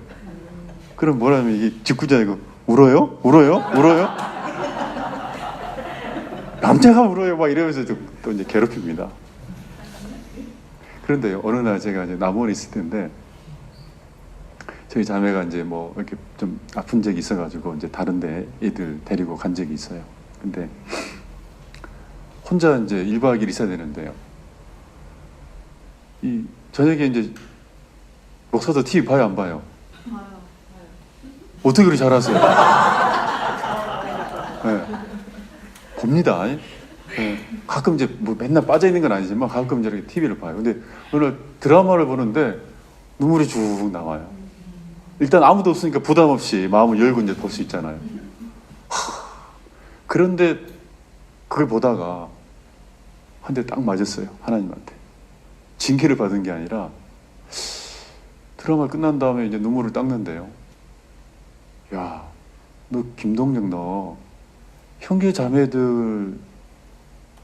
그럼 뭐라면 이게 짓궂잖아요. 울어요? 울어요? 울어요? 남자가 울어요? 막 이러면서 또 이제 괴롭힙니다. 그런데 어느 날 제가 이제 남원에 있을 텐데 저희 자매가 이제 뭐 이렇게 좀 아픈 적이 있어가지고 이제 다른데 애들 데리고 간 적이 있어요. 근데 혼자 이제 1박 2일 있어야 되는데요. 이 저녁에 이제 목사도 TV 봐요, 안 봐요? 어떻게 그렇게 잘하세요? 네. 봅니다. 네. 가끔 이제 뭐 맨날 빠져 있는 건 아니지만 가끔 이제 이렇게 TV를 봐요. 근데 오늘 드라마를 보는데 눈물이 쭉 나와요. 일단 아무도 없으니까 부담 없이 마음을 열고 이제 볼 수 있잖아요. 그런데 그걸 보다가 한 대 딱 맞았어요. 하나님한테. 징계를 받은 게 아니라 드라마 끝난 다음에 이제 눈물을 닦는데요. 야, 너 김동영 너 형제 자매들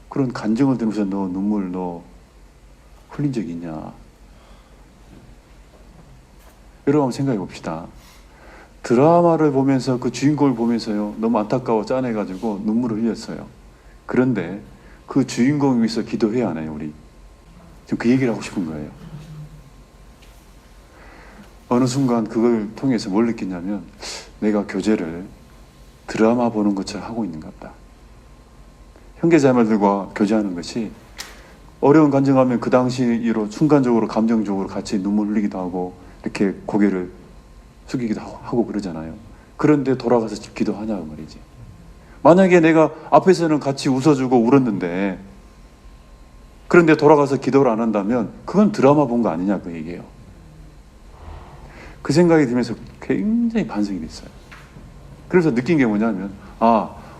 그런 간증을 들으면서 너 눈물 너 흘린 적 있냐? 여러분 한번 생각해 봅시다. 드라마를 보면서 그 주인공을 보면서요 너무 안타까워 짠해가지고 눈물을 흘렸어요. 그런데 그 주인공을 위해서 기도해야 하나요, 우리? 지금 그 얘기를 하고 싶은 거예요. 어느 순간 그걸 통해서 뭘 느꼈냐면 내가 교제를 드라마 보는 것처럼 하고 있는가 보다. 형제자매들과 교제하는 것이 어려운 간증하면 그 당시로 순간적으로 감정적으로 같이 눈물 흘리기도 하고 이렇게 고개를 숙이기도 하고 그러잖아요. 그런데 돌아가서 기도하냐고 말이지. 만약에 내가 앞에서는 같이 웃어주고 울었는데 그런데 돌아가서 기도를 안 한다면 그건 드라마 본 거 아니냐 그 얘기예요. 그 생각이 들면서 굉장히 반성이 됐어요. 그래서 느낀 게 뭐냐면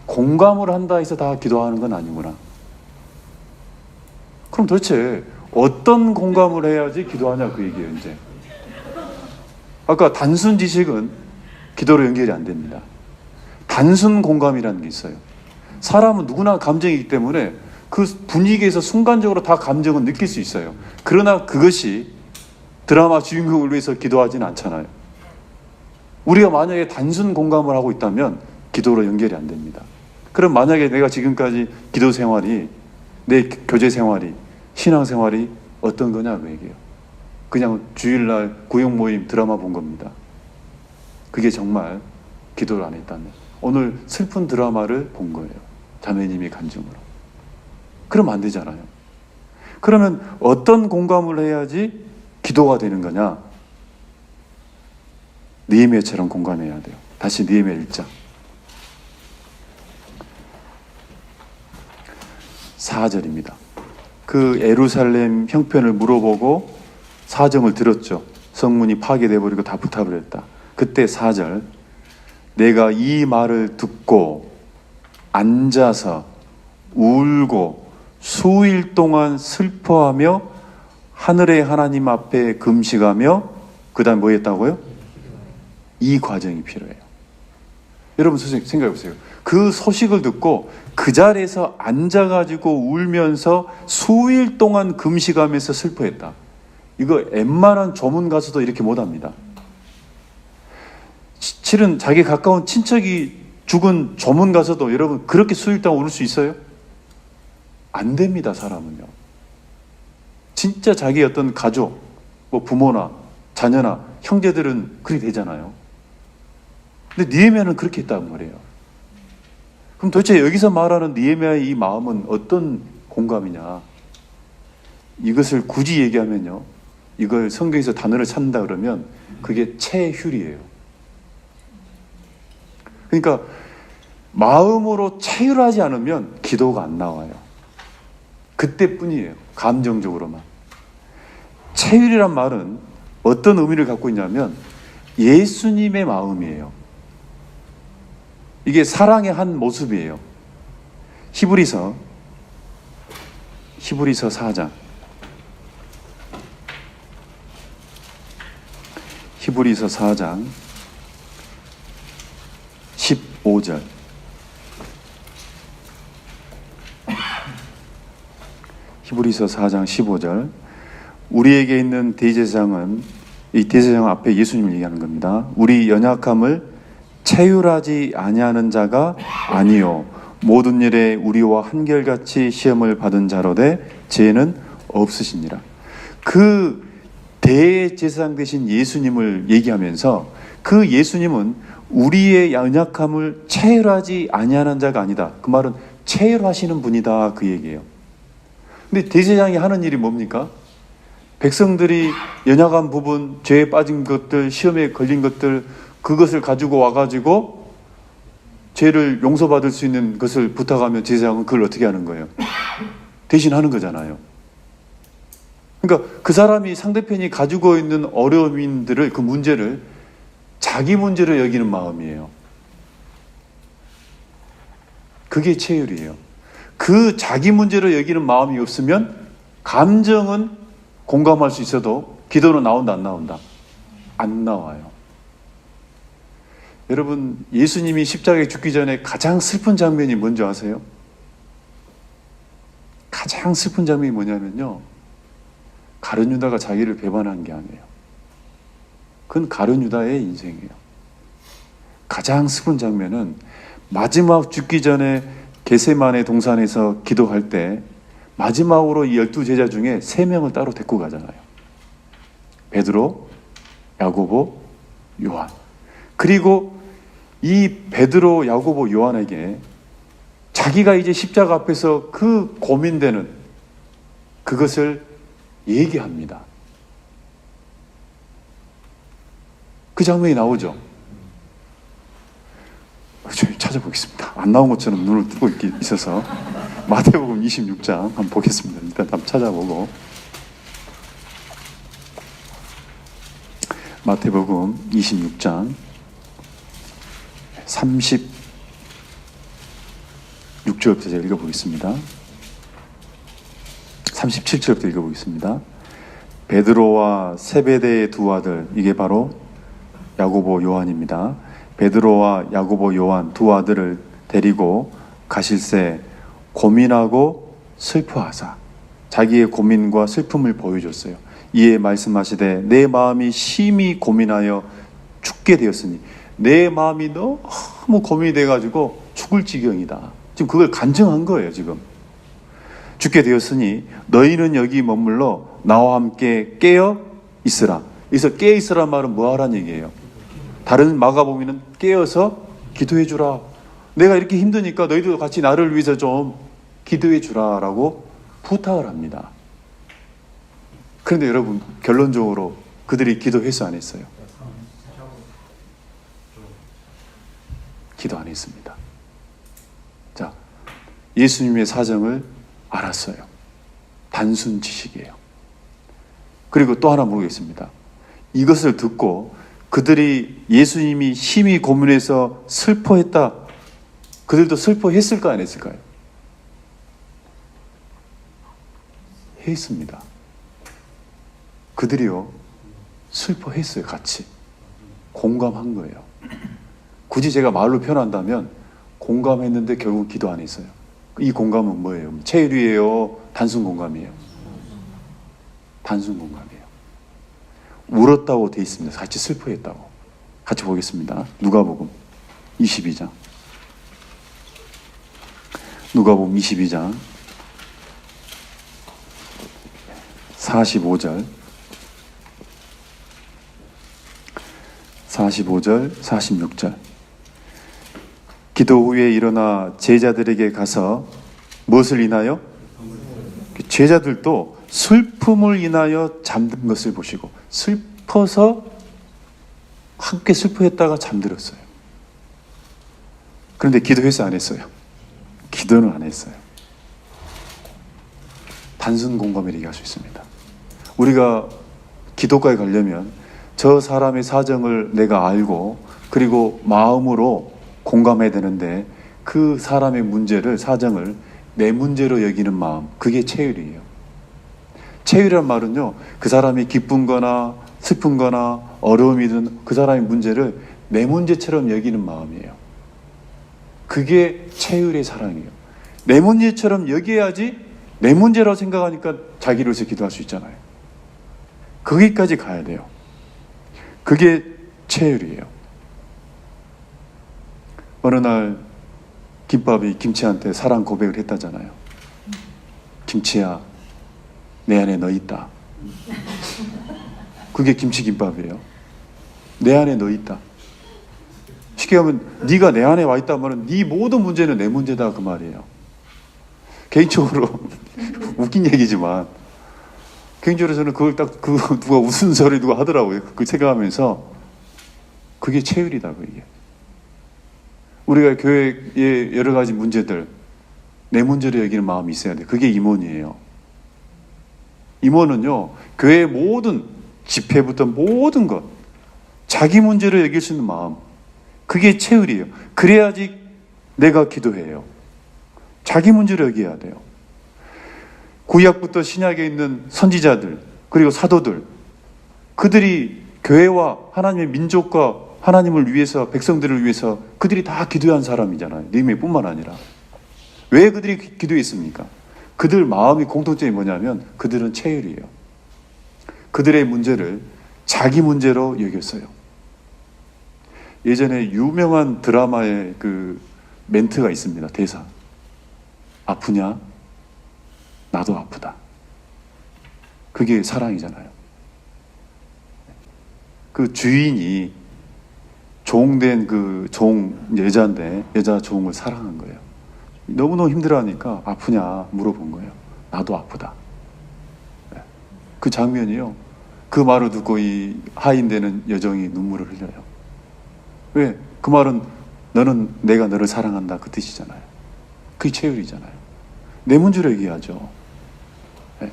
공감을 한다 해서 다 기도하는 건 아니구나. 그럼 도대체 어떤 공감을 해야지 기도하냐 그 얘기예요. 이제 아까 단순 지식은 기도로 연결이 안 됩니다. 단순 공감이라는 게 있어요. 사람은 누구나 감정이기 때문에 그 분위기에서 순간적으로 다 감정은 느낄 수 있어요. 그러나 그것이 드라마 주인공을 위해서 기도하지는 않잖아요. 우리가 만약에 단순 공감을 하고 있다면 기도로 연결이 안 됩니다. 그럼 만약에 내가 지금까지 기도 생활이 내 교제 생활이 신앙 생활이 어떤 거냐 그 얘기예요. 그냥 주일날 구역 모임 드라마 본 겁니다. 그게 정말 기도를 안 했다면 오늘 슬픈 드라마를 본 거예요. 자매님이 간증으로. 그러면 안 되잖아요. 그러면 어떤 공감을 해야지 기도가 되는 거냐? 느헤미야처럼 공감해야 돼요. 다시 느헤미야 1장 4절입니다. 그 예루살렘 형편을 물어보고 사정을 들었죠. 성문이 파괴돼 버리고 다 불타버렸다. 그때 4절, 내가 이 말을 듣고 앉아서 울고 수일 동안 슬퍼하며 하늘의 하나님 앞에 금식하며 그 다음 뭐 했다고요? 이 과정이 필요해요. 여러분 생각해 보세요. 그 소식을 듣고 그 자리에서 앉아가지고 울면서 수일 동안 금식하면서 슬퍼했다. 이거 웬만한 조문 가서도 이렇게 못합니다. 실은 자기 가까운 친척이 죽은 조문 가서도 여러분 그렇게 수일 동안 울 수 있어요? 안 됩니다. 사람은요. 진짜 자기 어떤 가족, 뭐 부모나 자녀나 형제들은 그렇게 되잖아요. 근데 느헤미야는 그렇게 했다고 말해요. 그럼 도대체 여기서 말하는 느헤미야의 이 마음은 어떤 공감이냐? 이것을 굳이 얘기하면요, 이걸 성경에서 단어를 찾는다 그러면 그게 체휼이에요. 그러니까 마음으로 체휼하지 않으면 기도가 안 나와요. 그때뿐이에요. 감정적으로만. 체휼이란 말은 어떤 의미를 갖고 있냐면 예수님의 마음이에요. 이게 사랑의 한 모습이에요. 히브리서 4장 히브리서 4장 15절 히브리서 4장 15절 우리에게 있는 대제사장은 이 대제사장 앞에 예수님을 얘기하는 겁니다. 우리 연약함을 체휼하지 아니하는 자가 아니요 모든 일에 우리와 한결같이 시험을 받은 자로되 죄는 없으시니라. 그 대제사장 되신 예수님을 얘기하면서 그 예수님은 우리의 연약함을 체휼하지 아니하는 자가 아니다. 그 말은 체휼하시는 분이다 그 얘기예요. 근데 대제사장이 하는 일이 뭡니까? 백성들이 연약한 부분, 죄에 빠진 것들, 시험에 걸린 것들, 그것을 가지고 와가지고 죄를 용서받을 수 있는 것을 부탁하면 제사장은 그걸 어떻게 하는 거예요? 대신 하는 거잖아요. 그러니까 그 사람이 상대편이 가지고 있는 어려움들을, 그 문제를 자기 문제로 여기는 마음이에요. 그게 체휼이에요. 그 자기 문제로 여기는 마음이 없으면 감정은 공감할 수 있어도 기도는 나온다 안 나온다? 안 나와요. 여러분 예수님이 십자가에 죽기 전에 가장 슬픈 장면이 뭔지 아세요? 가장 슬픈 장면이 뭐냐면요, 가룟 유다가 자기를 배반한 게 아니에요. 그건 가룟 유다의 인생이에요. 가장 슬픈 장면은 마지막 죽기 전에 겟세마네 동산에서 기도할 때 마지막으로 이 12제자 중에 3명을 따로 데리고 가잖아요. 베드로, 야고보, 요한. 그리고 이 베드로, 야고보, 요한에게 자기가 이제 십자가 앞에서 그 고민되는 그것을 얘기합니다. 그 장면이 나오죠. 좀 찾아보겠습니다. 안 나온 것처럼 눈을 뜨고 있어서 마태복음 26장 한번 보겠습니다. 일단 한번 찾아보고 마태복음 26장 36절부터 제가 읽어보겠습니다. 37절부터 읽어보겠습니다. 베드로와 세베대의 두 아들, 이게 바로 야고보, 요한입니다. 베드로와 야고보, 요한 두 아들을 데리고 가실새 고민하고 슬퍼하사 자기의 고민과 슬픔을 보여줬어요. 이에 말씀하시되 내 마음이 심히 고민하여 죽게 되었으니, 내 마음이 너무 고민이 돼가지고 죽을 지경이다. 지금 그걸 간증한 거예요. 지금 죽게 되었으니 너희는 여기 머물러 나와 함께 깨어 있으라. 여기서 깨어 있으란 말은 뭐 하란 얘기예요? 다른 마가복음에는 깨어서 기도해 주라. 내가 이렇게 힘드니까 너희도 같이 나를 위해서 좀 기도해 주라라고 부탁을 합니다. 그런데 여러분, 결론적으로 그들이 기도했어, 안 했어요? 기도 안 했습니다. 자, 예수님의 사정을 알았어요. 단순 지식이에요. 그리고 또 하나 모르겠습니다. 이것을 듣고 그들이 예수님이 심히 고민해서 슬퍼했다. 그들도 슬퍼했을까, 안 했을까요? 했습니다. 그들이요, 슬퍼했어요. 같이 공감한 거예요. 굳이 제가 말로 표현한다면 공감했는데 결국 기도 안 했어요. 이 공감은 뭐예요? 체휼이에요? 단순 공감이에요? 단순 공감이에요. 울었다고 돼 있습니다. 같이 슬퍼했다고. 같이 보겠습니다. 누가복음 22장. 누가복음 22장 45절 46절. 기도 후에 일어나 제자들에게 가서 무엇을 인하여? 제자들도 슬픔을 인하여 잠든 것을 보시고, 슬퍼서 함께 슬퍼했다가 잠들었어요. 그런데 기도했어요, 안 했어요? 기도는 안 했어요. 단순 공감을 얘기할 수 있습니다. 우리가 기도까지 가려면 저 사람의 사정을 내가 알고 그리고 마음으로 공감해야 되는데, 그 사람의 문제를, 사정을 내 문제로 여기는 마음, 그게 체휼이에요. 체휼이란 말은요, 그 사람이 기쁜 거나 슬픈 거나 어려움이든 그 사람의 문제를 내 문제처럼 여기는 마음이에요. 그게 체휼의 사랑이에요. 내 문제처럼 여기야지 내 문제라고 생각하니까 자기로서 기도할 수 있잖아요. 거기까지 가야 돼요. 그게 체휼이에요. 어느 날 김밥이 김치한테 사랑 고백을 했다잖아요. 김치야, 내 안에 너 있다. 그게 김치김밥이에요. 내 안에 너 있다. 쉽게 하면 네가 내 안에 와 있다면 네 모든 문제는 내 문제다, 그 말이에요. 개인적으로 웃긴 얘기지만 개인적으로 저는 그걸 딱 누가 웃은 소리 누가 하더라고요. 그 생각하면서 그게 체휼이다, 그게. 우리가 교회의 여러 가지 문제들, 내 문제로 여기는 마음이 있어야 돼. 그게 임원이에요. 임원은요, 교회의 모든 집회부터 모든 것, 자기 문제로 여길 수 있는 마음, 그게 체휼이에요. 그래야지 내가 기도해요. 자기 문제로 여겨야 돼요. 구약부터 신약에 있는 선지자들, 그리고 사도들, 그들이 교회와 하나님의 민족과 하나님을 위해서, 백성들을 위해서 그들이 다 기도한 사람이잖아요. 느헤미야뿐만 아니라. 왜 그들이 기도했습니까? 그들 마음이 공통점이 뭐냐면 그들은 체휼이에요. 그들의 문제를 자기 문제로 여겼어요. 예전에 유명한 드라마의 그 멘트가 있습니다. 대사. 아프냐? 나도 아프다. 그게 사랑이잖아요. 그 주인이 종된 그 종, 여자인데 여자 종을 사랑한 거예요. 너무너무 힘들어하니까 아프냐 물어본 거예요. 나도 아프다. 그 장면이요, 그 말을 듣고 이 하인되는 여정이 눈물을 흘려요. 왜? 그 말은 너는, 내가 너를 사랑한다, 그 뜻이잖아요. 그게 체휼이잖아요. 내 문제로 얘기하죠. 네.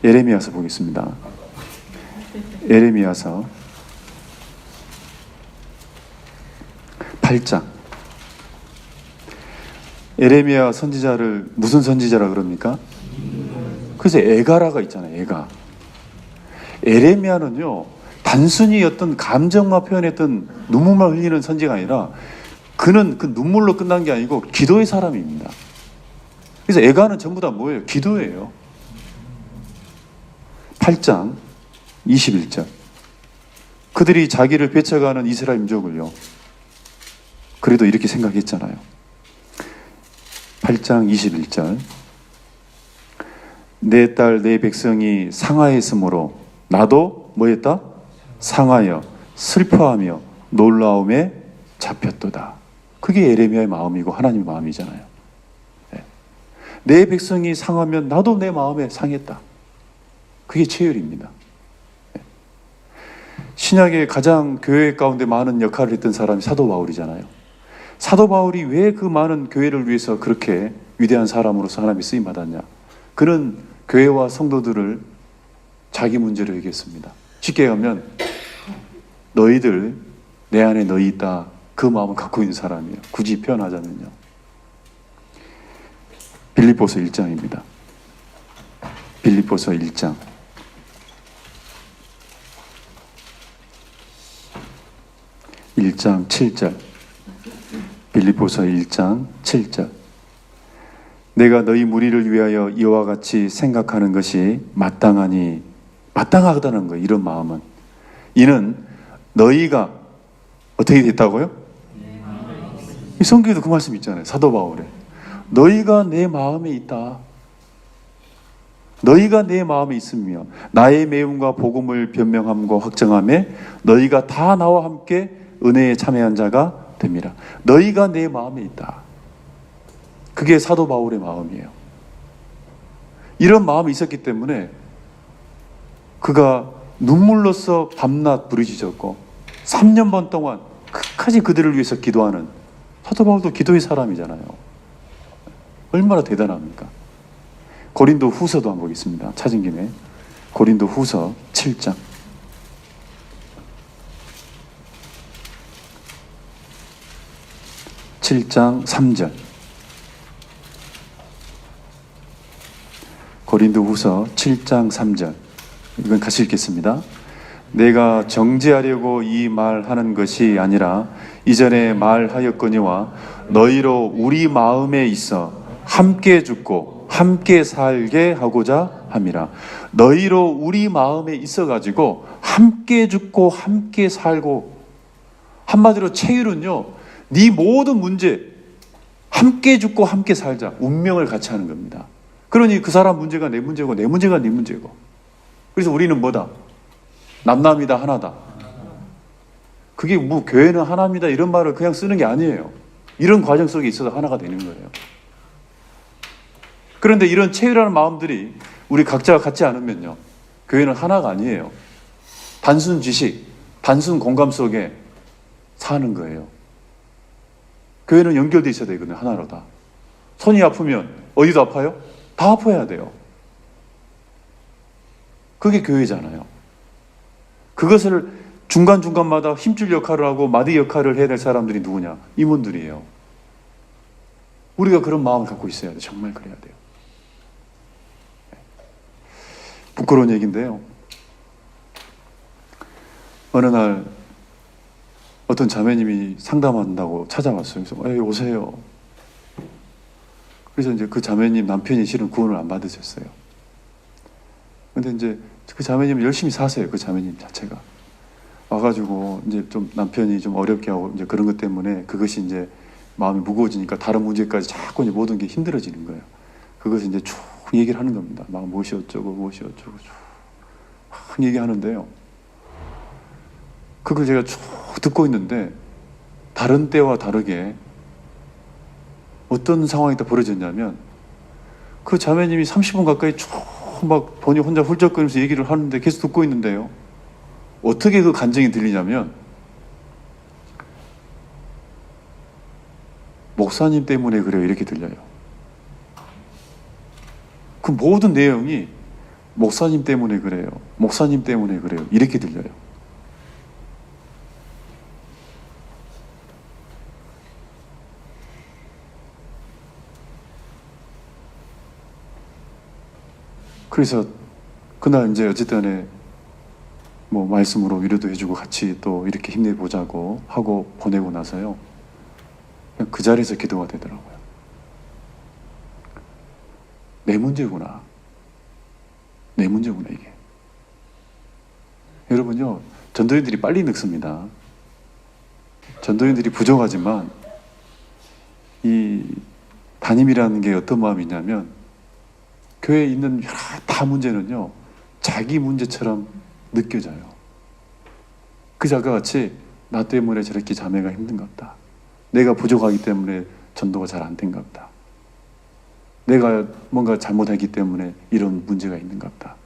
예레미야서 보겠습니다. 예레미야서 8장. 예레미야 선지자를 무슨 선지자라 그럽니까? 그래서 에가라가 있잖아요. 에가. 예레미야는요, 단순히 어떤 감정만 표현했던 눈물만 흘리는 선지가 아니라 그는 그 눈물로 끝난 게 아니고 기도의 사람입니다. 그래서 에가는 전부 다 뭐예요? 기도예요. 8장 21절. 그들이 자기를 배척하는 이스라엘 민족을요, 그래도 이렇게 생각했잖아요. 8장 21절. 내 딸 내 백성이 상하였으므로 나도 뭐했다? 상하여 슬퍼하며 놀라움에 잡혔도다. 그게 예레미야의 마음이고 하나님의 마음이잖아요. 네. 내 백성이 상하면 나도 내 마음에 상했다. 그게 최열입니다. 네. 신약의 가장 교회 가운데 많은 역할을 했던 사람이 사도 바울이잖아요. 사도 바울이 왜 그 많은 교회를 위해서 그렇게 위대한 사람으로서 하나님이 쓰임 받았냐? 그는 교회와 성도들을 자기 문제로 얘기했습니다. 쉽게 하면 너희들 내 안에 너희 있다. 그 마음을 갖고 있는 사람이에요. 굳이 표현하자면요. 빌립보서 1장입니다. 빌립보서 1장. (1장) 7절. 빌립보서 1장 7절. 내가 너희 무리를 위하여 이와 같이 생각하는 것이 마땅하니, 마땅하다는 거예요. 이런 마음은. 이는 너희가 어떻게 됐다고요? 이 성경에도 그 말씀 있잖아요. 사도 바울에. 너희가 내 마음에 있다. 너희가 내 마음에 있으며 나의 매움과 복음을 변명함과 확정함에 너희가 다 나와 함께 은혜에 참여한 자가 됩니다. 너희가 내 마음에 있다. 그게 사도 바울의 마음이에요. 이런 마음이 있었기 때문에 그가 눈물로써 밤낮 부르짖었고 3년 반 동안 끝까지 그들을 위해서 기도하는, 사도 바울도 기도의 사람이잖아요. 얼마나 대단합니까? 고린도 후서도 한번 보겠습니다. 찾은 김에 고린도 후서 7장. (7장) 3절. 고린도 후서 7장 3절. 이건 같이 읽겠습니다. 내가 정죄하려고 이 말하는 것이 아니라 이전에 말하였거니와 너희로 우리 마음에 있어 함께 죽고 함께 살게 하고자 함이라. 너희로 우리 마음에 있어가지고 함께 죽고 함께 살고, 한마디로 체율은요, 네 모든 문제 함께 죽고 함께 살자, 운명을 같이 하는 겁니다. 그러니 그 사람 문제가 내 문제고 내 문제가 네 문제고, 그래서 우리는 뭐다? 남남이다, 하나다. 그게 뭐 교회는 하나입니다 이런 말을 그냥 쓰는 게 아니에요. 이런 과정 속에 있어서 하나가 되는 거예요. 그런데 이런 체유라는 마음들이 우리 각자가 갖지 않으면요, 교회는 하나가 아니에요. 단순 지식, 단순 공감 속에 사는 거예요. 교회는 연결돼 있어야 되거든요. 하나로 다. 손이 아프면 어디도 아파요? 다 아파야 돼요. 그게 교회잖아요. 그것을 중간중간마다 힘줄 역할을 하고 마디 역할을 해야 될 사람들이 누구냐? 임원들이에요. 우리가 그런 마음을 갖고 있어야 돼요. 정말 그래야 돼요. 부끄러운 얘기인데요. 어느 날 어떤 자매님이 상담한다고 찾아왔어요. 그래서 에이, 오세요. 그래서 이제 그 자매님 남편이 실은 구원을 안 받으셨어요. 근데 이제 그 자매님은 열심히 사세요. 그 자매님 자체가. 와가지고 이제 좀 남편이 좀 어렵게 하고 이제 그런 것 때문에 그것이 이제 마음이 무거워지니까 다른 문제까지 자꾸 이제 모든 게 힘들어지는 거예요. 그것을 이제 쭉 얘기를 하는 겁니다. 막 무엇이 어쩌고 무엇이 어쩌고 쭉 얘기하는데요. 그걸 제가 쭉 듣고 있는데 다른 때와 다르게 어떤 상황이 또 벌어졌냐면, 그 자매님이 30분 가까이 쭉 막 본인 혼자 훌쩍거리면서 얘기를 하는데 계속 듣고 있는데요. 어떻게 그 간증이 들리냐면, 목사님 때문에 그래요 이렇게 들려요. 그 모든 내용이 목사님 때문에 그래요, 목사님 때문에 그래요 이렇게 들려요. 그래서 그날 이제 어쨌든 뭐 말씀으로 위로도 해주고 같이 또 이렇게 힘내보자고 하고 보내고 나서요, 그냥 그 자리에서 기도가 되더라고요. 내 문제구나. 내 문제구나 이게. 여러분요, 전도인들이 빨리 늙습니다. 전도인들이 부족하지만 이 담임이라는 게 어떤 마음이냐면, 교회에 있는 여러 다 문제는요 자기 문제처럼 느껴져요. 그 작가 같이 나 때문에 저렇게 자매가 힘든갑다. 내가 부족하기 때문에 전도가 잘 안 된갑다. 내가 뭔가 잘못했기 때문에 이런 문제가 있는갑다.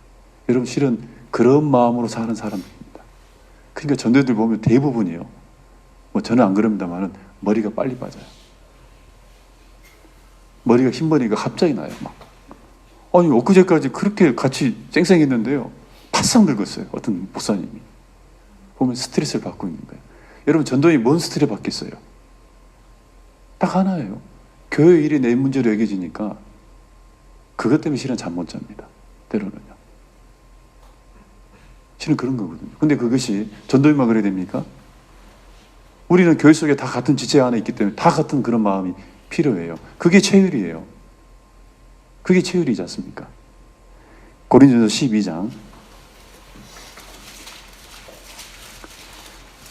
여러분 실은 그런 마음으로 사는 사람들입니다. 그러니까 전도들 보면 대부분이요. 뭐 저는 안 그럽니다만은 머리가 빨리 빠져요. 머리가 흰머리가 갑자기 나요. 막. 아니 엊그제까지 그렇게 같이 쌩쌩했는데요. 바싹 늙었어요. 어떤 목사님이. 보면 스트레스를 받고 있는 거예요. 여러분 전도인이 뭔 스트레스 받겠어요? 딱 하나예요. 교회 일이 내 문제로 여겨지니까 그것 때문에 실은 잠 못 잡니다. 때로는요. 실은 그런 거거든요. 근데 그것이 전도인만 그래야 됩니까? 우리는 교회 속에 다 같은 지체 안에 있기 때문에 다 같은 그런 마음이 필요해요. 그게 체율이에요. 그게 체율이지 않습니까? 고린도전서 12장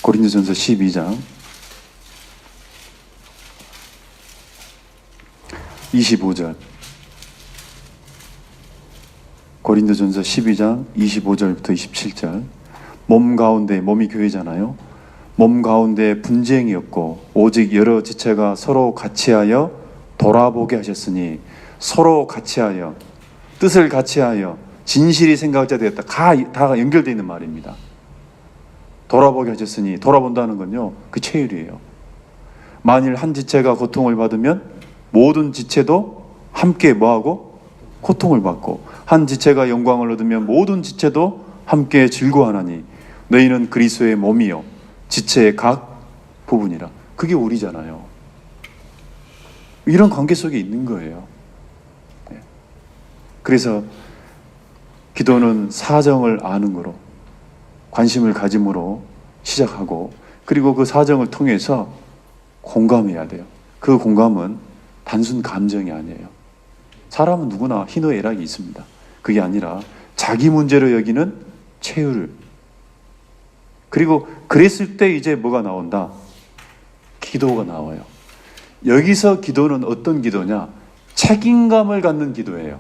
고린도전서 12장 25절 고린도전서 12장 25절부터 27절 몸 가운데, 몸이 교회잖아요. 몸 가운데 분쟁이 없고 오직 여러 지체가 서로 같이하여 돌아보게 하셨으니 서로 같이하여 뜻을 같이하여 진실이 생각자 되었다. 다 연결되어 있는 말입니다. 돌아보게 하셨으니 돌아본다는 건요. 그 체율이에요. 만일 한 지체가 고통을 받으면 모든 지체도 함께 뭐하고? 고통을 받고 한 지체가 영광을 얻으면 모든 지체도 함께 즐거워하나니 너희는 그리스도의 몸이요 지체의 각 부분이라. 그게 우리잖아요. 이런 관계 속에 있는 거예요. 그래서 기도는 사정을 아는 거로 관심을 가짐으로 시작하고 그리고 그 사정을 통해서 공감해야 돼요. 그 공감은 단순 감정이 아니에요. 사람은 누구나 희노애락이 있습니다. 그게 아니라 자기 문제로 여기는 체율을 그리고 그랬을 때 이제 뭐가 나온다? 기도가 나와요. 여기서 기도는 어떤 기도냐? 책임감을 갖는 기도예요.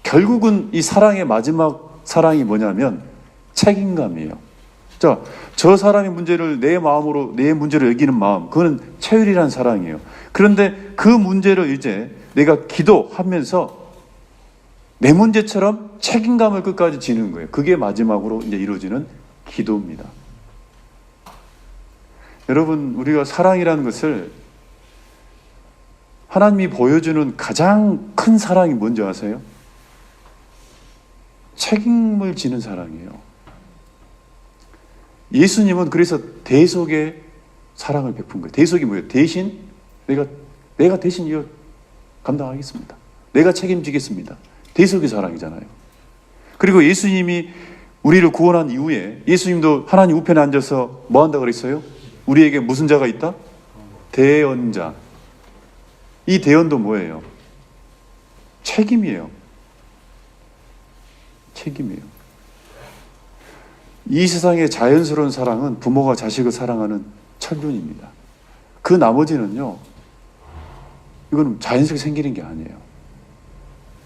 결국은 이 사랑의 마지막 사랑이 뭐냐면 책임감이에요. 자, 저 사람의 문제를 내 마음으로, 내 문제를 여기는 마음, 그거는 체율이라는 사랑이에요. 그런데 그 문제를 이제 내가 기도하면서 내 문제처럼 책임감을 끝까지 지는 거예요. 그게 마지막으로 이제 이루어지는 기도입니다. 여러분, 우리가 사랑이라는 것을 하나님이 보여주는 가장 큰 사랑이 뭔지 아세요? 책임을 지는 사랑이에요. 예수님은 그래서 대속의 사랑을 베푼 거예요. 대속이 뭐예요? 대신 내가 대신 이거 감당하겠습니다. 내가 책임지겠습니다. 대속의 사랑이잖아요. 그리고 예수님이 우리를 구원한 이후에 예수님도 하나님 우편에 앉아서 뭐 한다고 그랬어요? 우리에게 무슨 자가 있다? 대언자. 이 대언도 뭐예요? 책임이에요. 책임이에요. 이 세상의 자연스러운 사랑은 부모가 자식을 사랑하는 천륜입니다. 그 나머지는요, 이거는 자연스럽게 생기는 게 아니에요.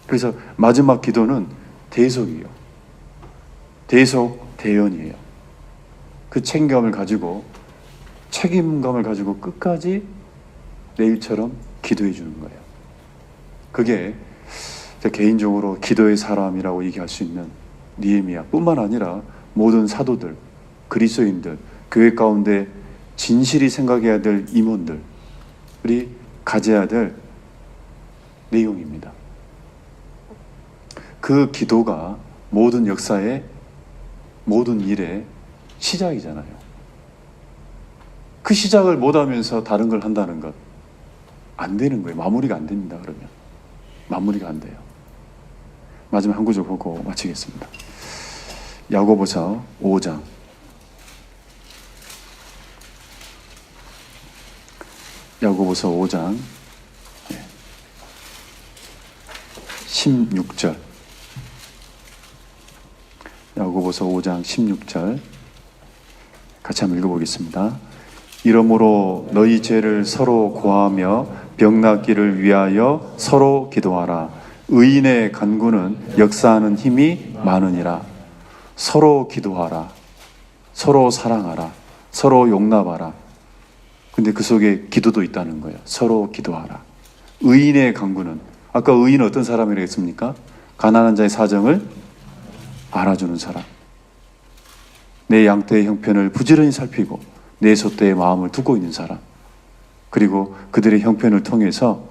그래서 마지막 기도는 대속이에요. 대속, 대연이에요. 그 책임감을 가지고 끝까지 내 일처럼 기도해 주는 거예요. 그게 개인적으로 기도의 사람이라고 얘기할 수 있는 느헤미야 뿐만 아니라 모든 사도들, 그리스도인들, 교회 가운데 진실이 생각해야 될 임원들이 가져야 될 내용입니다. 그 기도가 모든 역사의 모든 일의 시작이잖아요. 그 시작을 못하면서 다른 걸 한다는 것 안 되는 거예요. 마무리가 안 됩니다. 그러면 마무리가 안 돼요. 마지막 한 구절 보고 마치겠습니다. 야고보서 5장 야고보서 5장 16절 야고보서 5장 16절 같이 한번 읽어보겠습니다. 이러므로 너희 죄를 서로 고하며 병낫기를 위하여 서로 기도하라. 의인의 간구는 역사하는 힘이 많으니라. 서로 기도하라, 서로 사랑하라, 서로 용납하라. 근데 그 속에 기도도 있다는 거예요. 서로 기도하라. 의인의 간구는, 아까 의인은 어떤 사람이라고 했습니까? 가난한 자의 사정을 알아주는 사람. 내 양떼의 형편을 부지런히 살피고 내 소떼의 마음을 두고 있는 사람. 그리고 그들의 형편을 통해서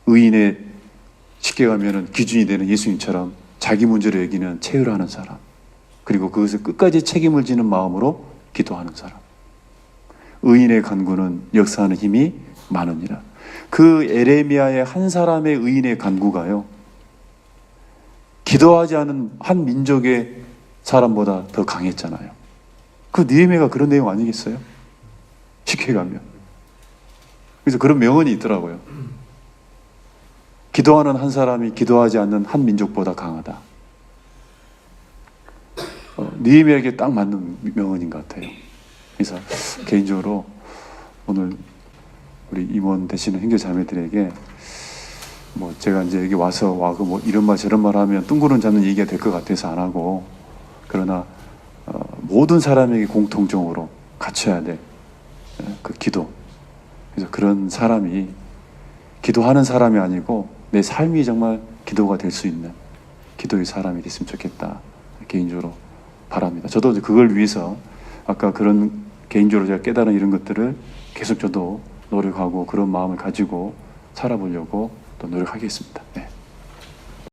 의인의, 쉽게 가면은 기준이 되는 예수님처럼 자기 문제를 여기는 체휼하는 사람. 그리고 그것을 끝까지 책임을 지는 마음으로 기도하는 사람. 의인의 간구는 역사하는 힘이 많으니라. 그 에레미야의 한 사람의 의인의 간구가요, 기도하지 않은 한 민족의 사람보다 더 강했잖아요. 그 느헤미야가 그런 내용 아니겠어요? 쉽게 가면. 그래서 그런 명언이 있더라고요. 기도하는 한 사람이 기도하지 않는 한 민족보다 강하다. 느헤미야에게 딱 맞는 명언인 것 같아요. 그래서 개인적으로 오늘 우리 임원 되시는 형제 자매들에게 뭐 제가 이제 여기 와서 뭐 이런 말 저런 말 하면 뜬구름 잡는 얘기가 될 것 같아서 안 하고, 그러나 모든 사람에게 공통적으로 갖춰야 돼 그 기도. 그래서 그런 사람이, 기도하는 사람이 아니고 내 삶이 정말 기도가 될 수 있는 기도의 사람이 됐으면 좋겠다, 개인적으로 바랍니다. 저도 이제 그걸 위해서 아까 그런 개인적으로 제가 깨달은 이런 것들을 계속 저도 노력하고 그런 마음을 가지고 살아보려고 또 노력하겠습니다. 네.